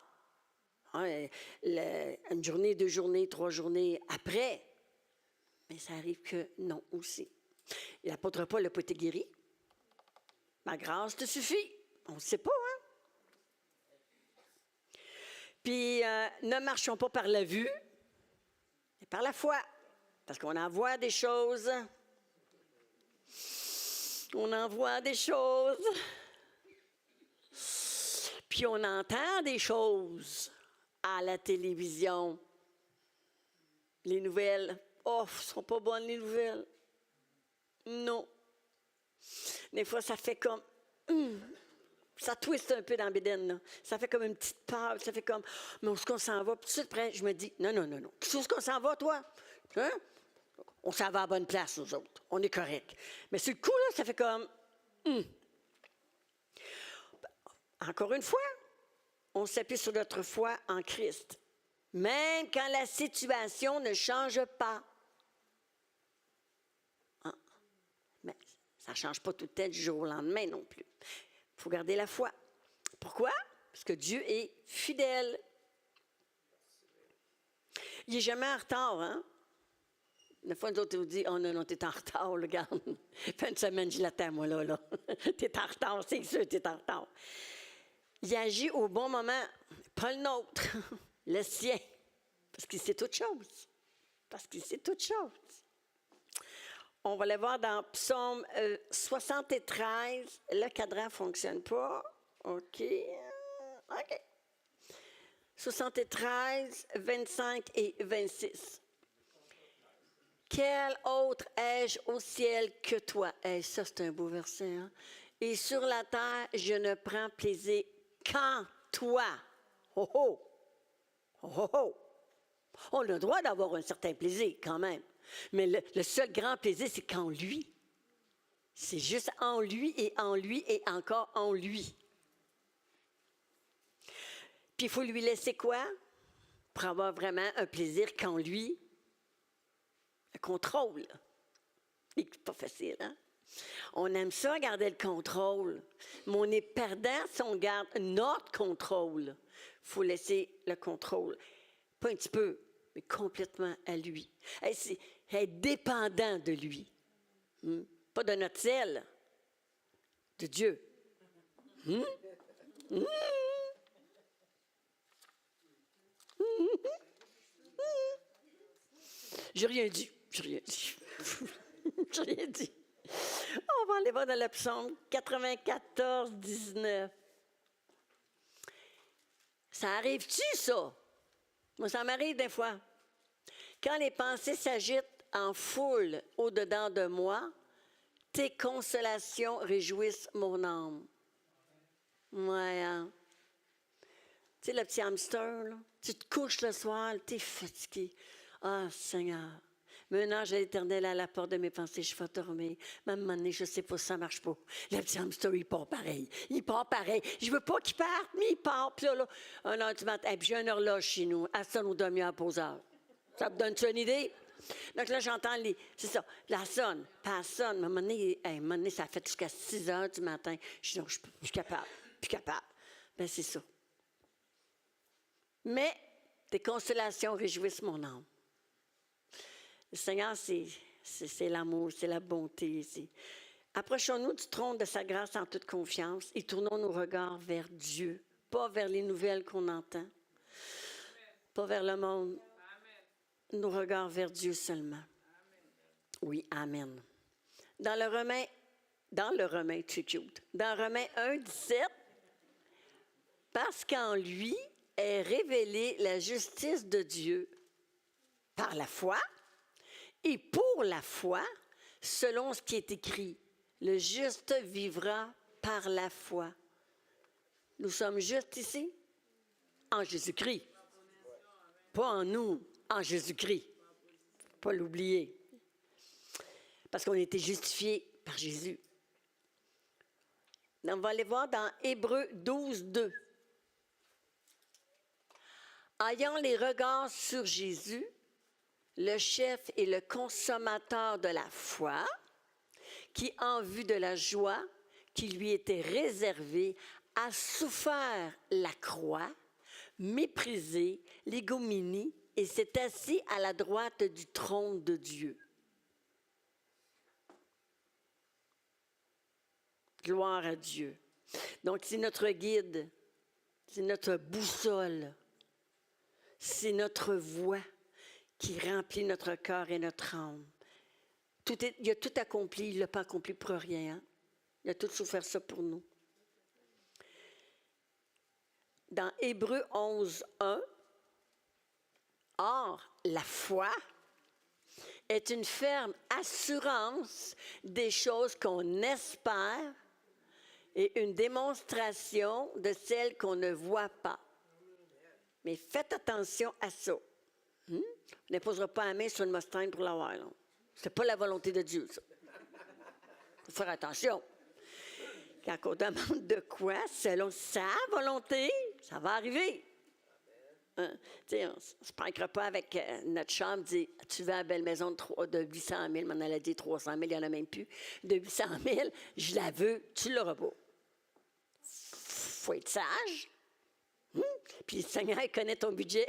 Hein, une journée, 2 journées, 3 journées après. Mais ça arrive que non aussi. L'apôtre Paul n'a pas été guéri. Ma grâce te suffit. On ne sait pas, hein? Puis, ne marchons pas par la vue, mais par la foi. Parce qu'on en voit des choses. On en voit des choses. Puis, on entend des choses à la télévision. Les nouvelles. Oh, ce ne sont pas bonnes, les nouvelles. Non. Des fois, ça fait comme... ça twiste un peu dans la bédaine, là. Ça fait comme une petite peur. Ça fait comme... Mais où est-ce qu'on s'en va? Puis tout de suite, après, je me dis, non. Où est-ce qu'on s'en va, toi? Hein? On s'en va à la bonne place, nous autres. On est correct. Mais sur le coup, là, ça fait comme... Encore une fois, on s'appuie sur notre foi en Christ. Même quand la situation ne change pas. Mais ça ne change pas tout le temps du jour au lendemain non plus. Il faut garder la foi. Pourquoi? Parce que Dieu est fidèle. Il n'est jamais en retard, hein? Une fois, nous autres, on dit, oh non, t'es en retard, regarde. Fin de semaine, je l'attends, moi, là. T'es en retard, c'est sûr, t'es en retard. Il agit au bon moment, pas le nôtre, le sien. Parce qu'il sait toute chose. On va le voir dans Psaume 73. Le cadran ne fonctionne pas. OK. 73, 25 et 26. Quel autre ai-je au ciel que toi? Ça, c'est un beau verset. Hein? Et sur la terre, je ne prends plaisir qu'en toi. Oh oh! Oh oh! On a le droit d'avoir un certain plaisir quand même. Mais le seul grand plaisir, c'est qu'en lui. C'est juste en lui et encore en lui. Puis il faut lui laisser quoi? Pour avoir vraiment un plaisir qu'en lui. Le contrôle. C'est pas facile, hein? On aime ça, garder le contrôle. Mais on est perdant si on garde notre contrôle. Il faut laisser le contrôle. Pas un petit peu, mais complètement à lui. C'est être dépendant de lui. Pas de notre zèle, de Dieu. J'ai rien dit. J'ai rien dit. On va aller voir dans le psaume 94, 19. Ça arrive-tu, ça? Moi, ça m'arrive des fois. Quand les pensées s'agitent en foule au-dedans de moi, tes consolations réjouissent mon âme. Ouais, hein? Tu sais, le petit hamster, là? Tu te couches le soir, tu es fatigué. Ah, Seigneur, mais un ange à l'Éternel à la porte de mes pensées, je vais dormir. Mais à un moment donné, je ne sais pas si ça ne marche pas. Le petit hamster, il part pareil. Je ne veux pas qu'il parte, mais il part. Puis là, 1h du matin, puis j'ai une horloge chez nous. Elle sonne aux demi-heures poseur. Ça te donne-tu une idée? Donc là, j'entends c'est ça, la sonne, puis elle sonne. À un moment donné, ça fait jusqu'à 6h du matin. Je dis non, je suis capable. Bien, c'est ça. Mais tes consolations réjouissent mon âme. Le Seigneur, c'est l'amour, c'est la bonté. Approchons-nous du trône de sa grâce en toute confiance et tournons nos regards vers Dieu, pas vers les nouvelles qu'on entend, pas vers le monde. Nos regards vers Dieu seulement. Oui, amen. Dans le Romain, tu es cute. Dans Romains 1, 17, parce qu'en lui est révélée la justice de Dieu par la foi, et pour la foi, selon ce qui est écrit, le juste vivra par la foi. Nous sommes justes ici? En Jésus-Christ. Pas en nous, en Jésus-Christ. Pas l'oublier. Parce qu'on a été justifiés par Jésus. On va aller voir dans Hébreux 12, 2. Ayant les regards sur Jésus, le chef et le consommateur de la foi, qui, en vue de la joie qui lui était réservée, a souffert la croix, méprisé l'ignominie et s'est assis à la droite du trône de Dieu. Gloire à Dieu. Donc, c'est notre guide, c'est notre boussole, c'est notre voix qui remplit notre cœur et notre âme. Il a tout accompli, il ne l'a pas accompli pour rien. Hein? Il a tout souffert ça pour nous. Dans Hébreux 11, 1, « Or, la foi est une ferme assurance des choses qu'on espère et une démonstration de celles qu'on ne voit pas. » Mais faites attention à ça. On n'imposera pas la main sur une Mustang pour l'avoir. Ce n'est pas la volonté de Dieu, ça. Il faut faire attention. Quand on demande de quoi, selon sa volonté, ça va arriver. Hein? On ne se pranquera pas avec notre chambre, dit « Tu veux une belle maison de 800 000, m'en allait dire 300 000, il n'y en a même plus. De 800 000, je la veux, tu ne l'auras pas. » Il faut être sage. Puis le Seigneur, il connaît ton budget.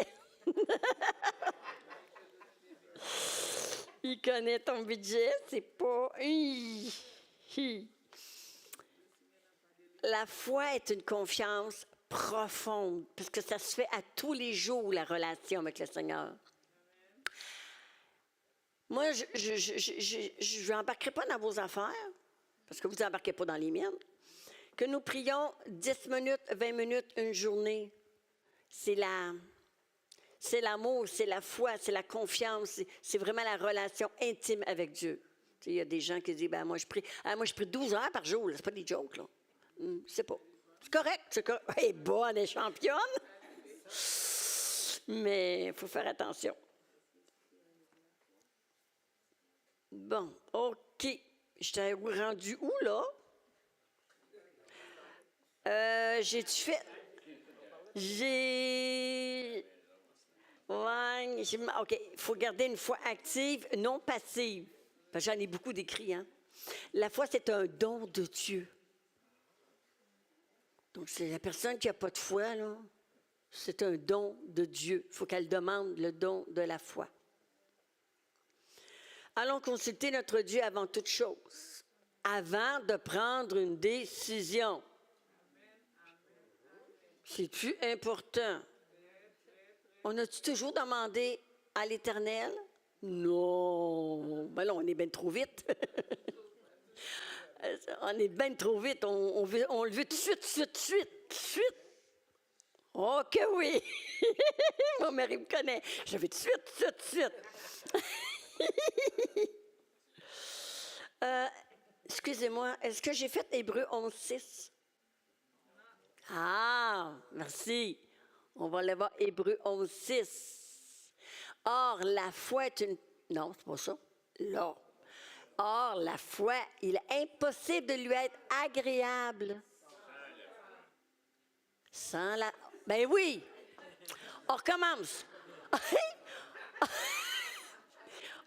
Il connaît ton budget, c'est pas... La foi est une confiance profonde, parce que ça se fait à tous les jours, la relation avec le Seigneur. Moi, je n'embarquerai pas dans vos affaires, parce que vous n'embarquez pas dans les miennes. Que nous prions 10 minutes, 20 minutes, une journée, c'est l'amour, c'est la foi, c'est la confiance, c'est vraiment la relation intime avec Dieu. Il y a des gens qui disent, ben, moi, je prie 12 heures par jour, là, c'est pas des jokes, là. C'est pas. C'est correct, c'est correct. Elle est bonne, elle est championne. Mais il faut faire attention. Bon, OK. J'étais rendu où, là? J'ai-tu fait... OK, il faut garder une foi active, non passive. Parce que j'en ai beaucoup d'écrits, hein? La foi, c'est un don de Dieu. Donc, c'est la personne qui n'a pas de foi, là. C'est un don de Dieu. Il faut qu'elle demande le don de la foi. Allons consulter notre Dieu avant toute chose, avant de prendre une décision. C'est-tu important? On a-tu toujours demandé à l'Éternel? Non. Ben là, on est bien trop vite. On est bien trop vite. On le veut tout de suite. Oh que oui! Mon mari me connaît. Je le veux tout de suite. Excusez-moi, est-ce que j'ai fait Hébreux 11, 6? Ah, merci. On va aller voir Hébreux 11, 6. Or, la foi est une... Non, c'est pas ça. Là. Or, la foi, il est impossible de lui être agréable. Sans la... Ben oui. On recommence.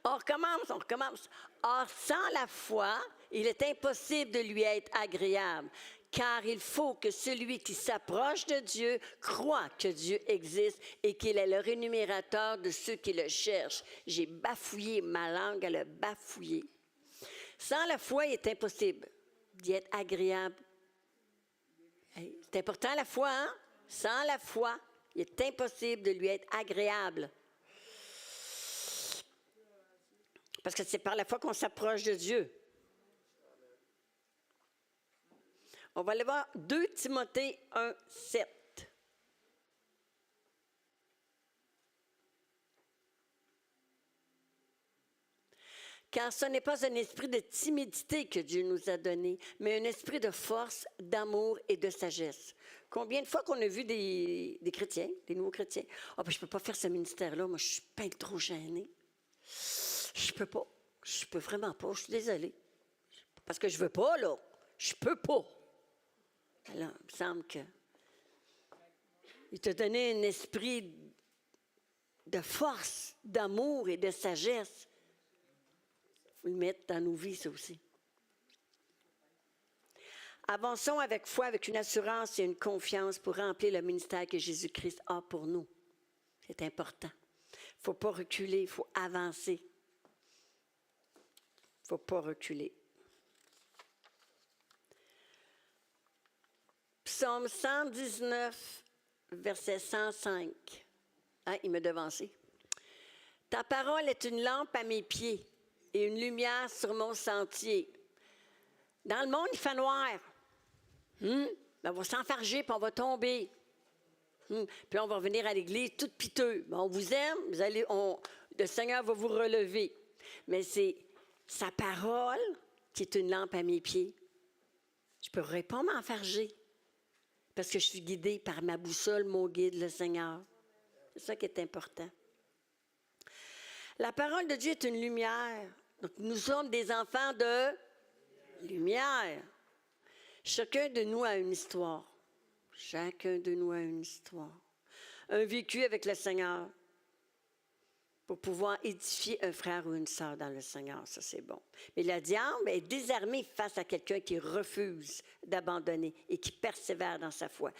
On recommence. Or, sans la foi, il est impossible de lui être agréable, car il faut que celui qui s'approche de Dieu croit que Dieu existe et qu'il est le rémunérateur de ceux qui le cherchent. J'ai bafouillé, ma langue, elle a bafouillé. Sans la foi, il est impossible d'y être agréable. C'est important la foi, hein? Sans la foi, il est impossible de lui être agréable. Parce que c'est par la foi qu'on s'approche de Dieu. On va aller voir 2 Timothée 1, 7. Car ce n'est pas un esprit de timidité que Dieu nous a donné, mais un esprit de force, d'amour et de sagesse. Combien de fois qu'on a vu des chrétiens, des nouveaux chrétiens? Ah, ben je ne peux pas faire ce ministère-là, moi je suis pas trop gênée. Je peux pas. Je peux vraiment pas, je suis désolée. Parce que je veux pas, là. Je peux pas. Alors, il me semble que il t'a donné un esprit de force, d'amour et de sagesse. Il faut le mettre dans nos vies, ça aussi. Avançons avec foi, avec une assurance et une confiance pour remplir le ministère que Jésus-Christ a pour nous. C'est important. Il ne faut pas reculer, il faut avancer. Il ne faut pas reculer. Psaume 119, verset 105. Ah, il m'a devancé. Ta parole est une lampe à mes pieds et une lumière sur mon sentier. Dans le monde, il fait noir. Ben, on va s'enfarger, puis on va tomber. Puis on va revenir à l'église tout piteux. Ben, on vous aime, le Seigneur va vous relever. Mais c'est sa parole qui est une lampe à mes pieds. Je ne pourrais pas m'enfarger parce que je suis guidée par ma boussole, mon guide, le Seigneur. C'est ça qui est important. La parole de Dieu est une lumière. Donc, nous sommes des enfants de lumière. Chacun de nous a une histoire. Chacun de nous a une histoire. Un vécu avec le Seigneur pour pouvoir édifier un frère ou une sœur dans le Seigneur. Ça, c'est bon. Mais le diable est désarmé face à quelqu'un qui refuse d'abandonner et qui persévère dans sa foi.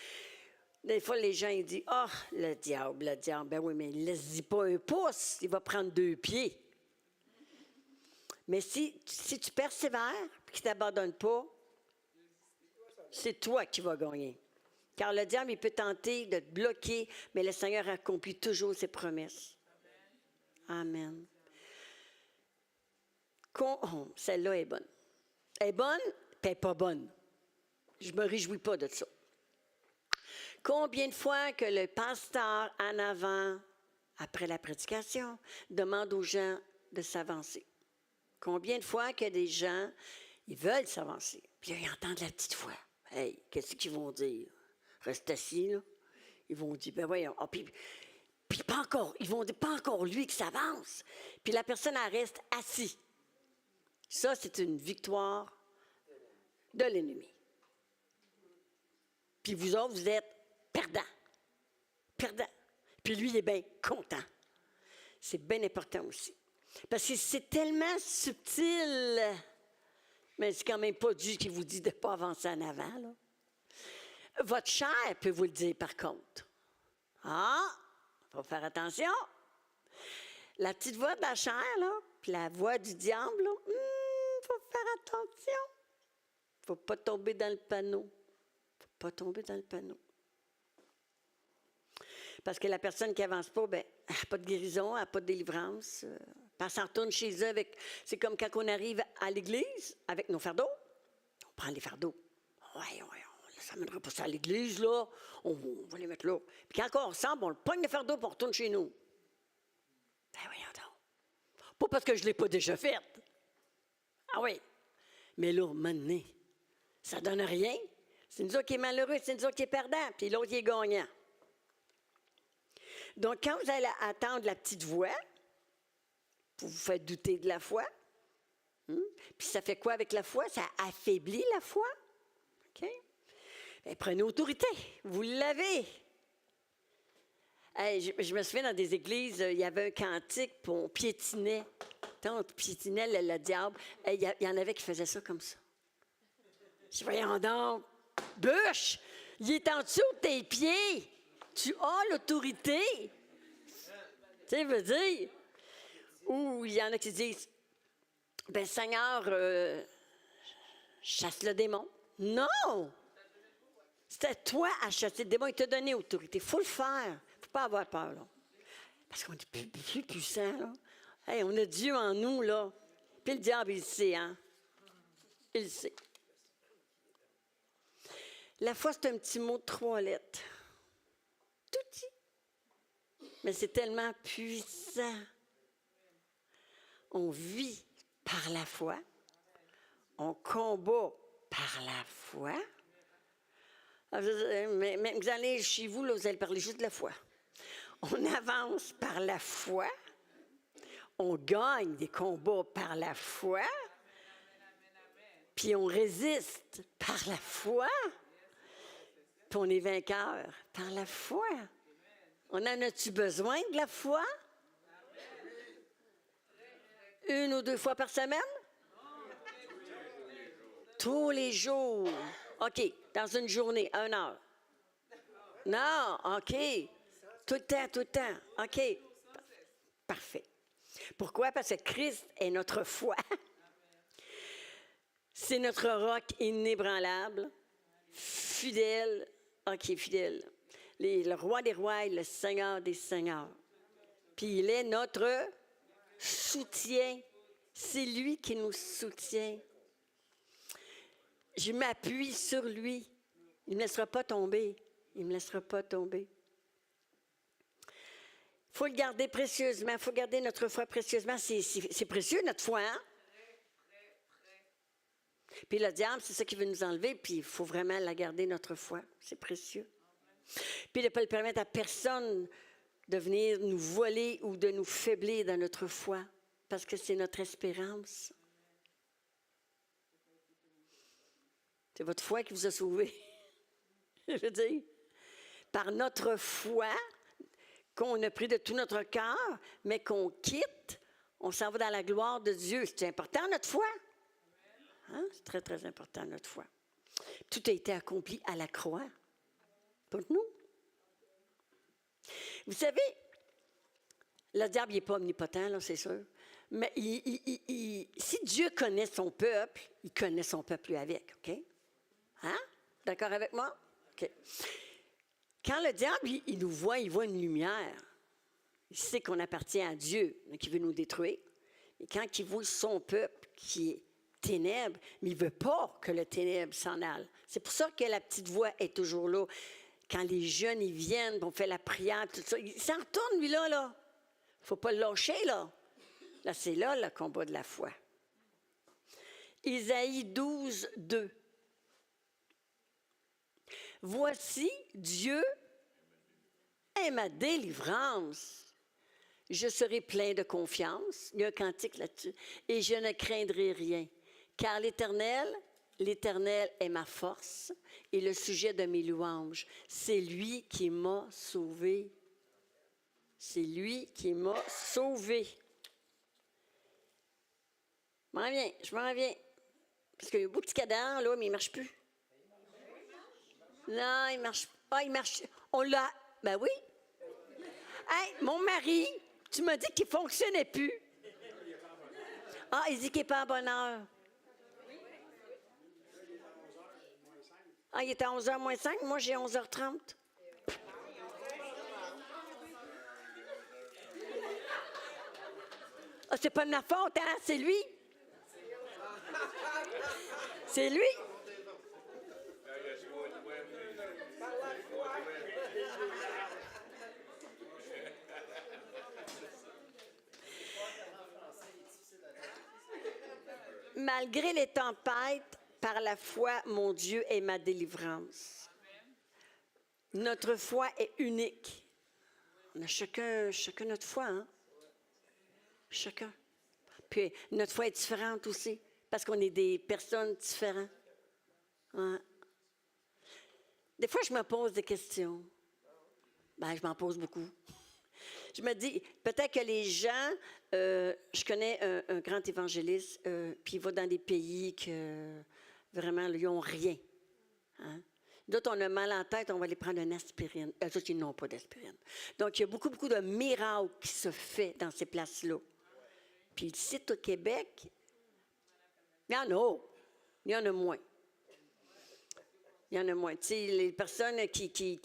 Des fois, les gens ils disent « Ah, oh, le diable. » Ben oui, mais laisse-y pas un pouce. Il va prendre 2 pieds. Mais si tu persévères et qu'il ne t'abandonne pas, c'est toi qui vas gagner. Car le diable, il peut tenter de te bloquer, mais le Seigneur accomplit toujours ses promesses. Amen. Celle-là est bonne. Elle est bonne, puis elle n'est pas bonne. Je ne me réjouis pas de ça. Combien de fois que le pasteur, en avant, après la prédication, demande aux gens de s'avancer? Combien de fois que des gens, ils veulent s'avancer, puis là, ils entendent la petite voix. Hey, qu'est-ce qu'ils vont dire? Reste assis, là. Ils vont dire, ben voyons. Oh, puis pas encore. Ils vont dire, pas encore lui qui s'avance. Puis la personne, elle reste assise. Ça, c'est une victoire de l'ennemi. Puis vous autres, vous êtes perdants. Perdants. Puis lui, il est bien content. C'est bien important aussi. Parce que c'est tellement subtil. Mais c'est quand même pas Dieu qui vous dit de ne pas avancer en avant, là. Votre chair peut vous le dire, par contre. Ah, il faut faire attention. La petite voix de la chair, là, puis la voix du diable, là, faut faire attention. Il ne faut pas tomber dans le panneau. Il ne faut pas tomber dans le panneau. Parce que la personne qui n'avance pas, ben, elle n'a pas de guérison, elle n'a pas de délivrance. Elle s'en retourne chez eux avec... C'est comme quand on arrive à l'église avec nos fardeaux. On prend les fardeaux. Ouais, ça ne mènera pas ça à l'église, là. On va les mettre là. Puis quand on ressemble, on le pogne le fardeau pour on retourne chez nous. Ben voyons donc. Pas parce que je ne l'ai pas déjà fait. Ah oui. Mais là, maintenant, ça ne donne rien. C'est nous autres qui est malheureux, c'est nous autres qui est perdant, puis l'autre qui est gagnant. Donc, quand vous allez attendre la petite voix, pour vous faire douter de la foi, puis ça fait quoi avec la foi? Ça affaiblit la foi. OK? Bien, prenez autorité. Vous l'avez. Hey, je me souviens dans des églises, il y avait un cantique, puis on piétinait. On piétinait le diable. Il y en avait qui faisaient ça comme ça. Je dis, voyons donc, bûche, il est en dessous de tes pieds. Tu as l'autorité. Tu sais, veut dire. Ou il y en a qui disent, ben Seigneur, chasse le démon. Non! C'était toi à chasser le démon. Il t'a donné autorité. Il faut le faire. Il ne faut pas avoir peur, là. Parce qu'on est plus puissant, là. Hey, on a Dieu en nous, là. Puis le diable, il le sait, hein? Il le sait. La foi, c'est un petit mot de 3 lettres. Tout petit. Mais c'est tellement puissant. On vit par la foi. On combat par la foi. Mais vous allez chez vous, là, vous allez parler juste de la foi. On avance par la foi. On gagne des combats par la foi. Puis on résiste par la foi. Puis on est vainqueur par la foi. On en a-tu besoin de la foi? 1 ou 2 fois par semaine? Tous les jours. OK, dans une journée, 1 heure. Non, OK. Tout le temps. OK. Parfait. Pourquoi? Parce que Christ est notre foi. C'est notre roc inébranlable, fidèle. OK, fidèle. Le roi des rois et le Seigneur des seigneurs. Puis il est notre soutien. C'est lui qui nous soutient. Je m'appuie sur lui. Il ne me laissera pas tomber. Il ne me laissera pas tomber. Il faut le garder précieusement. Il faut garder notre foi précieusement. C'est précieux, notre foi, hein? Puis le diable, c'est ça qui veut nous enlever. Puis il faut vraiment la garder, notre foi. C'est précieux. Puis de ne pas le permettre à personne de venir nous voler ou de nous faiblir dans notre foi. Parce que c'est notre espérance. C'est votre foi qui vous a sauvé. Je veux dire, par notre foi, qu'on a pris de tout notre cœur, mais qu'on quitte, on s'en va dans la gloire de Dieu. C'est important, notre foi. Hein? C'est très, très important, notre foi. Tout a été accompli à la croix. Pour nous. Vous savez, le diable n'est pas omnipotent, là, c'est sûr. Mais si Dieu connaît son peuple, il connaît son peuple lui avec, OK? Hein? D'accord avec moi? OK. Quand le diable, il nous voit, il voit une lumière. Il sait qu'on appartient à Dieu, qui veut nous détruire. Et quand il voit son peuple qui est ténèbres, mais il ne veut pas que le ténèbre s'en aille. C'est pour ça que la petite voix est toujours là. Quand les jeunes, ils viennent, on fait la prière, tout ça, il s'en retourne, lui-là, là. Il ne faut pas le lâcher, là. Là, c'est là le combat de la foi. Isaïe 12, 2. Voici, Dieu est ma délivrance. Je serai plein de confiance. Il y a un cantique là-dessus. Et je ne craindrai rien. Car l'Éternel est ma force et le sujet de mes louanges. C'est lui qui m'a sauvé. C'est lui qui m'a sauvé. Je m'en reviens. Parce qu'il y a un beau petit cadavre, là, mais il ne marche plus. Non, il marche pas. Il marche. On l'a. Ben oui. Hey, mon mari, tu m'as dit qu'il ne fonctionnait plus. Ah, il dit qu'il n'est pas à bonne heure. Ah, il est à 11h moins 5. Moi, j'ai 11h30. Ah, c'est pas de ma faute, hein? C'est lui. C'est lui. Malgré les tempêtes, par la foi, mon Dieu est ma délivrance. Notre foi est unique. On a chacun notre foi, hein? Chacun. Puis notre foi est différente aussi, parce qu'on est des personnes différentes. Ouais. Des fois, je me pose des questions. Ben, je m'en pose beaucoup. Je me dis, peut-être que les gens, je connais un grand évangéliste, puis il va dans des pays que vraiment, ils n'ont rien. Hein? D'autres, on a mal en tête, on va aller prendre une aspirine. Eux autres, ils n'ont pas d'aspirine. Donc, il y a beaucoup, beaucoup de miracles qui se font dans ces places-là. Puis ici, au Québec, il y en a. Il y en a moins. Il y en a moins. Tu sais, les personnes qui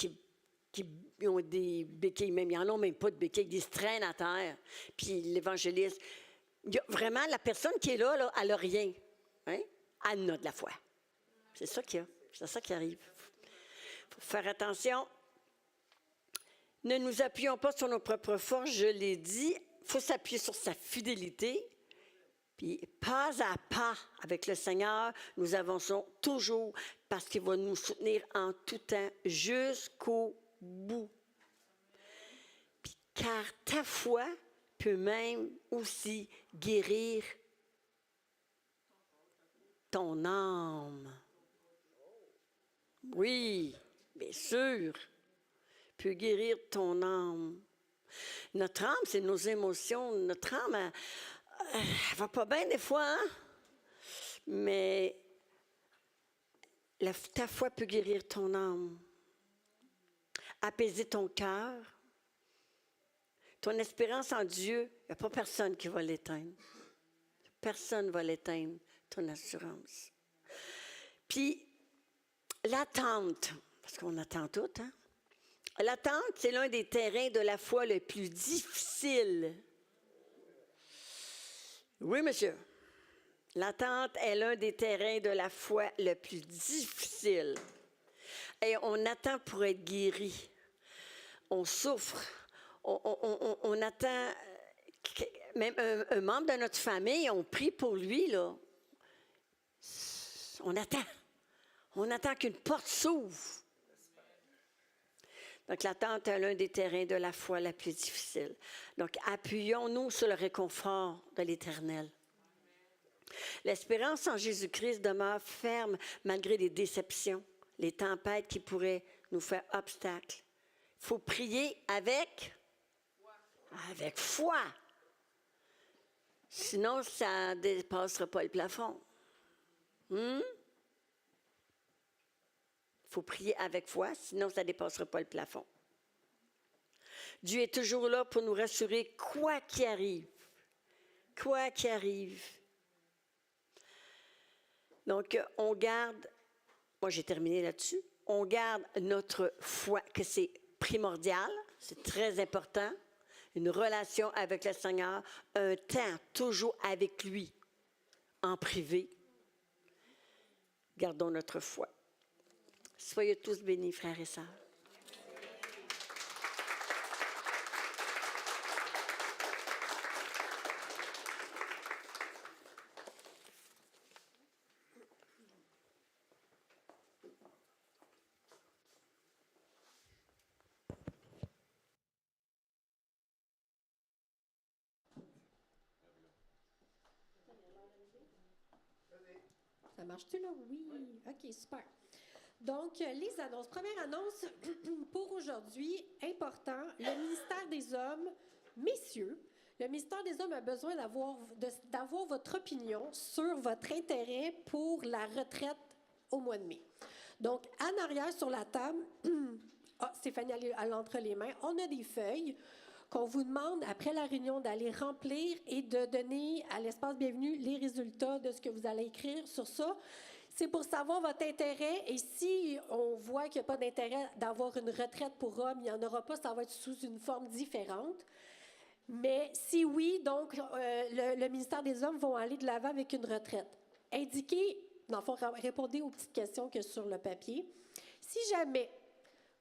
ont des béquilles, même, ils n'en ont même pas de béquilles, ils se traînent à terre. Puis l'évangéliste, vraiment, la personne qui est là, elle n'a rien. Hein? Elle a de la foi. C'est ça qu'il y a. C'est ça qui arrive. Il faut faire attention. Ne nous appuyons pas sur nos propres forces, je l'ai dit. Il faut s'appuyer sur sa fidélité. Puis, pas à pas avec le Seigneur, nous avançons toujours parce qu'il va nous soutenir en tout temps jusqu'au bout. Puis, car ta foi peut même aussi guérir ton âme. Oui, bien sûr. peut guérir ton âme. Notre âme, c'est nos émotions. Notre âme, elle va pas bien des fois, hein? Mais ta foi peut guérir ton âme, apaiser ton cœur. Ton espérance en Dieu, il n'y a pas personne qui va l'éteindre. Personne ne va l'éteindre, ton assurance. Puis, l'attente, parce qu'on attend tout, hein? L'attente, c'est l'un des terrains de la foi le plus difficile. Oui, monsieur. L'attente est l'un des terrains de la foi le plus difficile. Et on attend pour être guéri. On souffre. On attend. Même un membre de notre famille, on prie pour lui, là. On attend. On attend qu'une porte s'ouvre. Donc, l'attente est l'un des terrains de la foi la plus difficile. Donc, appuyons-nous sur le réconfort de l'Éternel. L'espérance en Jésus-Christ demeure ferme malgré les déceptions, les tempêtes qui pourraient nous faire obstacle. Il faut prier avec foi. Sinon, ça ne dépassera pas le plafond. Il faut prier avec foi, sinon ça ne dépassera pas le plafond. Dieu est toujours là pour nous rassurer, quoi qu'il arrive. Quoi qu'il arrive. Donc, on garde, moi j'ai terminé là-dessus, on garde notre foi, que c'est primordial, c'est très important, une relation avec le Seigneur, un temps toujours avec lui, en privé. Gardons notre foi. Soyez tous bénis, frères et sœurs. Ça marche-tu là? Oui. OK, super. Donc, les annonces. Première annonce pour aujourd'hui, important, le ministère des Hommes, messieurs, le ministère des Hommes a besoin d'avoir votre opinion sur votre intérêt pour la retraite au mois de mai. Donc, en arrière sur la table, Stéphanie a entre les mains, on a des feuilles qu'on vous demande, après la réunion, d'aller remplir et de donner à l'espace bienvenu les résultats de ce que vous allez écrire sur ça. C'est pour savoir votre intérêt. Et si on voit qu'il n'y a pas d'intérêt d'avoir une retraite pour hommes, il n'y en aura pas, ça va être sous une forme différente. Mais si oui, donc, le ministère des Hommes vont aller de l'avant avec une retraite. Indiquez, dans le fond, répondez aux petites questions que sur le papier. Si jamais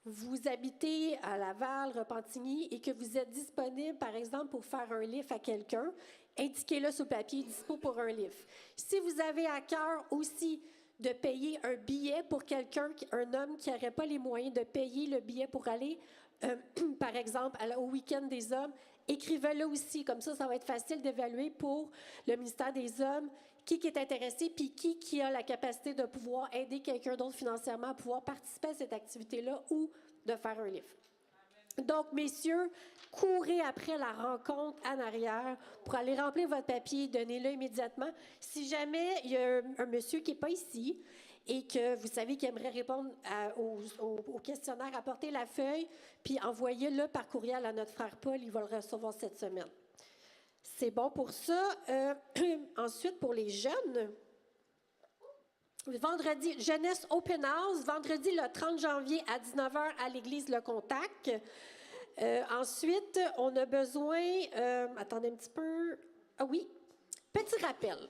vous habitez à Laval, Repentigny, et que vous êtes disponible, par exemple, pour faire un livre à quelqu'un, indiquez-le sur le papier, dispo pour un livre. Si vous avez à cœur aussi de payer un billet pour quelqu'un, un homme qui n'aurait pas les moyens de payer le billet pour aller, par exemple, au week-end des hommes, écrivez-le aussi. Comme ça, ça va être facile d'évaluer pour le ministère des Hommes qui est intéressé, puis qui a la capacité de pouvoir aider quelqu'un d'autre financièrement à pouvoir participer à cette activité-là ou de faire un livre. Donc, messieurs, courez après la rencontre en arrière pour aller remplir votre papier, donnez-le immédiatement. Si jamais il y a un monsieur qui n'est pas ici et que vous savez qu'il aimerait répondre au questionnaire, apportez la feuille, puis envoyez-le par courriel à notre frère Paul, il va le recevoir cette semaine. C'est bon pour ça. Ensuite, pour les jeunes, vendredi, Jeunesse Open House, vendredi le 30 janvier à 19h à l'église Le Contact. Ensuite, on a besoin, attendez un petit peu, ah oui, petit rappel.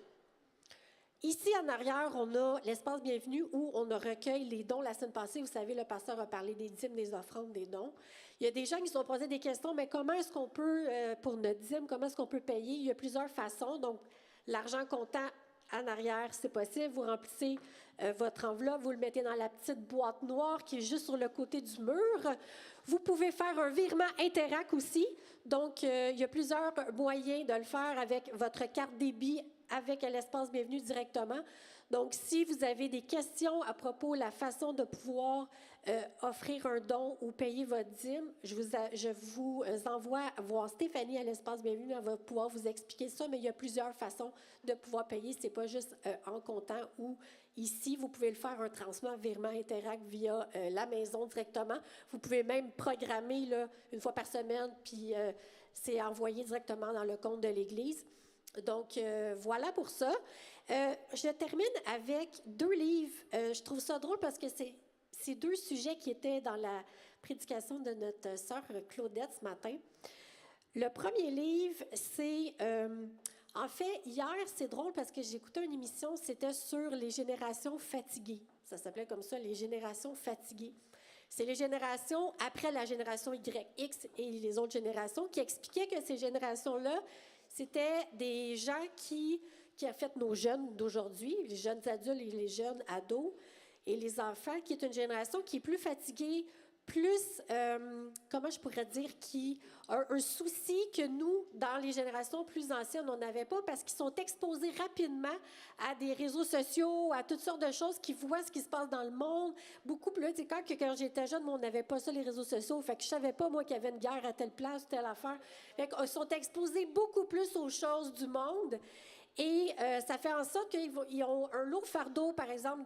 Ici, en arrière, on a l'espace bienvenu où on recueille les dons. La semaine passée, vous savez, le pasteur a parlé des dîmes, des offrandes, des dons. Il y a des gens qui se sont posés des questions, mais comment est-ce qu'on peut, pour notre dîme, comment est-ce qu'on peut payer? Il y a plusieurs façons. Donc, l'argent comptant en arrière, c'est possible. Vous remplissez votre enveloppe, vous le mettez dans la petite boîte noire qui est juste sur le côté du mur. Vous pouvez faire un virement Interac aussi. Donc, il y a plusieurs moyens de le faire avec votre carte débit avec l'espace bienvenu directement. Donc, si vous avez des questions à propos de la façon de pouvoir offrir un don ou payer votre dîme, je vous envoie voir Stéphanie à l'Espace Bienvenue. Elle va pouvoir vous expliquer ça, mais il y a plusieurs façons de pouvoir payer. Ce n'est pas juste en comptant ou ici. Vous pouvez le faire un transfert, virement Interact via la maison directement. Vous pouvez même programmer là, une fois par semaine, puis c'est envoyé directement dans le compte de l'Église. Donc, voilà pour ça. Je termine avec 2 livres. Je trouve ça drôle parce que c'est 2 sujets qui étaient dans la prédication de notre sœur Claudette ce matin. Le premier livre, c'est... en fait, hier, c'est drôle parce que j'écoutais une émission, c'était sur les générations fatiguées. Ça s'appelait comme ça, les générations fatiguées. C'est les générations après la génération Y, X et les autres générations qui expliquaient que ces générations-là, c'était des gens qui ont fait nos jeunes d'aujourd'hui, les jeunes adultes et les jeunes ados et les enfants, qui est une génération qui est plus fatiguée, plus, comment je pourrais dire, qui a un souci que nous, dans les générations plus anciennes, on n'avait pas parce qu'ils sont exposés rapidement à des réseaux sociaux, à toutes sortes de choses, qui voient ce qui se passe dans le monde. Beaucoup plus, tu sais, quand j'étais jeune, moi, on n'avait pas ça, les réseaux sociaux. Fait que je savais pas, moi, qu'il y avait une guerre à telle place, telle affaire. Fait qu'ils sont exposés beaucoup plus aux choses du monde. Et ça fait en sorte qu'ils ont un lourd fardeau, par exemple,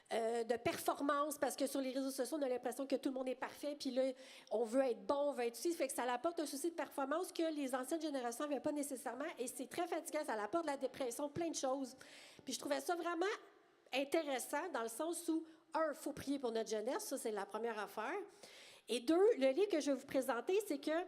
de performance, parce que sur les réseaux sociaux, on a l'impression que tout le monde est parfait, puis là, on veut être bon, on veut être aussi, ça fait que ça apporte un souci de performance que les anciennes générations n'avaient pas nécessairement, et c'est très fatigant, ça apporte de la dépression, plein de choses. Puis je trouvais ça vraiment intéressant, dans le sens où, 1, il faut prier pour notre jeunesse, ça c'est la première affaire, et 2, le livre que je vais vous présenter, c'est que,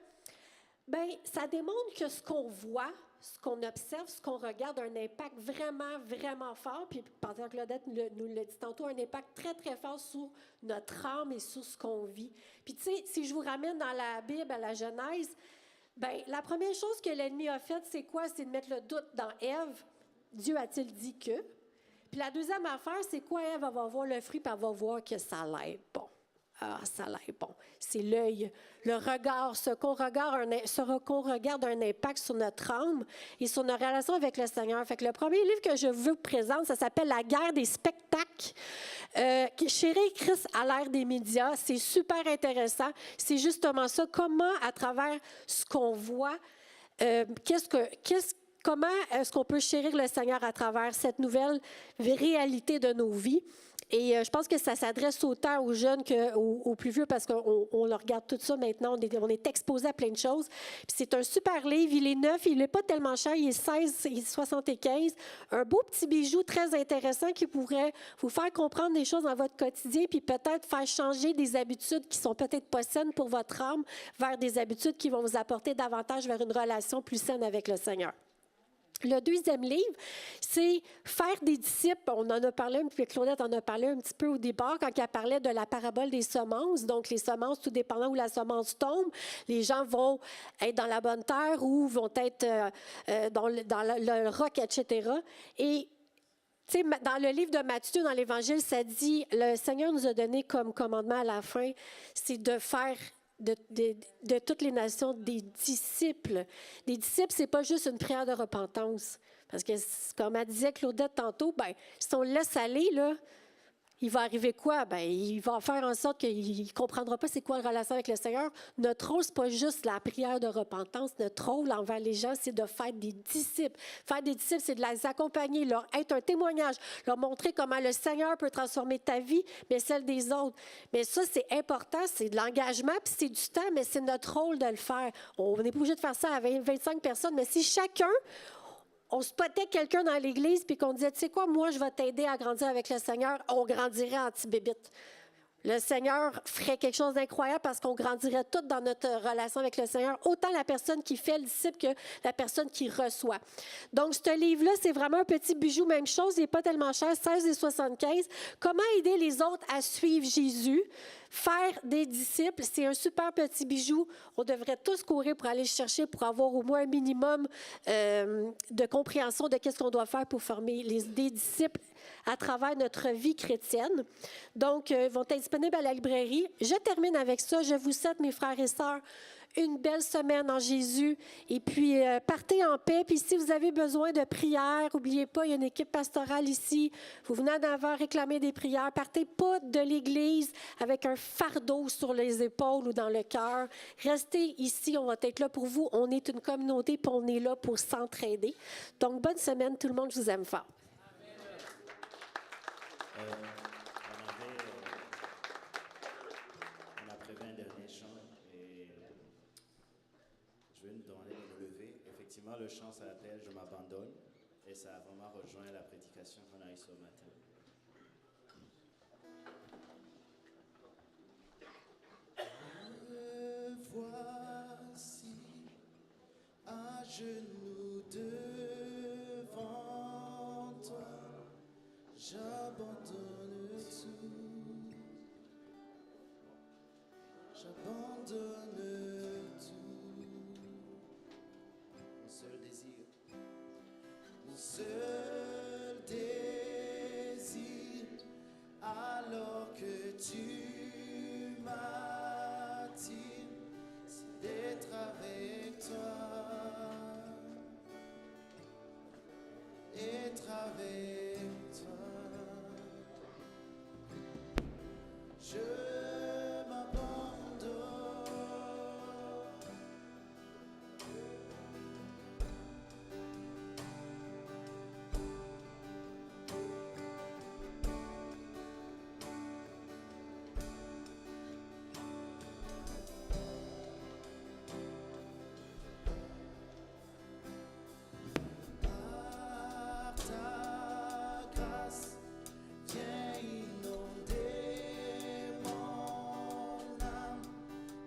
bien, ça démontre que ce qu'on voit, ce qu'on observe, ce qu'on regarde a un impact vraiment, vraiment fort. Puis, pendant que Claudette nous l'a dit tantôt, un impact très, très fort sur notre âme et sur ce qu'on vit. Puis, tu sais, si je vous ramène dans la Bible, à la Genèse, bien, la première chose que l'ennemi a faite, c'est quoi? C'est de mettre le doute dans Ève. Dieu a-t-il dit que? Puis, la deuxième affaire, c'est quoi? Ève va voir le fruit, puis elle va voir que ça a l'air bon. Ah, ça a l'air bon. C'est l'œil, le regard, ce qu'on regarde a un impact sur notre âme et sur nos relations avec le Seigneur. Fait que le premier livre que je vous présente, ça s'appelle « La guerre des spectacles ». Chérie Christ à l'ère des médias, c'est super intéressant. C'est justement ça, comment à travers ce qu'on voit, comment est-ce qu'on peut chérir le Seigneur à travers cette nouvelle réalité de nos vies. Et je pense que ça s'adresse autant aux jeunes qu'aux plus vieux parce qu'on le regarde tout ça maintenant. On est exposé à plein de choses. Puis c'est un super livre. Il est neuf. Il n'est pas tellement cher. Il est 16,75. Un beau petit bijou très intéressant qui pourrait vous faire comprendre des choses dans votre quotidien puis peut-être faire changer des habitudes qui sont peut-être pas saines pour votre âme vers des habitudes qui vont vous apporter davantage vers une relation plus saine avec le Seigneur. Le deuxième livre, c'est « Faire des disciples ». On en a parlé, puis Claudette en a parlé un petit peu au départ quand elle parlait de la parabole des semences. Donc, les semences, tout dépendant où la semence tombe, les gens vont être dans la bonne terre ou vont être dans le roc, etc. Et tu sais, dans le livre de Matthieu, dans l'Évangile, ça dit, le Seigneur nous a donné comme commandement à la fin, c'est de faire de toutes les nations des disciples. Des disciples, c'est pas juste une prière de repentance. Parce que, comme elle disait Claudette tantôt, ben, si on le laisse aller, là, il va arriver quoi? Ben, il va faire en sorte qu'il ne comprendra pas c'est quoi la relation avec le Seigneur. Notre rôle, ce n'est pas juste la prière de repentance. Notre rôle envers les gens, c'est de faire des disciples. Faire des disciples, c'est de les accompagner, leur être un témoignage, leur montrer comment le Seigneur peut transformer ta vie, mais celle des autres. Mais ça, c'est important, c'est de l'engagement, puis c'est du temps, mais c'est notre rôle de le faire. On n'est pas obligé de faire ça à 25 personnes, mais si chacun... on spotait quelqu'un dans l'Église puis qu'on disait, tu sais quoi, moi, je vais t'aider à grandir avec le Seigneur, on grandirait en petit-bébite. Le Seigneur ferait quelque chose d'incroyable parce qu'on grandirait toutes dans notre relation avec le Seigneur, autant la personne qui fait le disciple que la personne qui reçoit. Donc, ce livre-là, c'est vraiment un petit bijou, même chose, il n'est pas tellement cher, 16,75. Comment aider les autres à suivre Jésus? Faire des disciples, c'est un super petit bijou. On devrait tous courir pour aller le chercher, pour avoir au moins un minimum de compréhension de qu'est-ce qu'on doit faire pour former des disciples à travers notre vie chrétienne. Donc, ils vont être disponibles à la librairie. Je termine avec ça. Je vous souhaite, mes frères et sœurs, une belle semaine en Jésus. Et puis, partez en paix. Puis, si vous avez besoin de prières, n'oubliez pas, il y a une équipe pastorale ici. Vous venez en avant réclamer des prières. Partez pas de l'Église avec un fardeau sur les épaules ou dans le cœur. Restez ici, on va être là pour vous. On est une communauté, puis on est là pour s'entraider. Donc, bonne semaine, tout le monde. Je vous aime fort. On a prévu un dernier chant et je vais nous demander de nous lever. Effectivement, le chant s'appelle « Je m'abandonne » et ça a vraiment rejoint la prédication qu'on a eue ce matin. Voici à genoux devant toi, j'abandonne tout, j'abandonne tout. Mon seul désir, mon seul désir, alors que tu m'attires, c'est d'être avec toi, être avec toi. Je m'abandonne. Par ta grâce, viens inonder mon âme.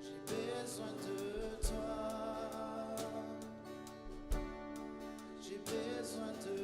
J'ai besoin de toi. J'ai besoin de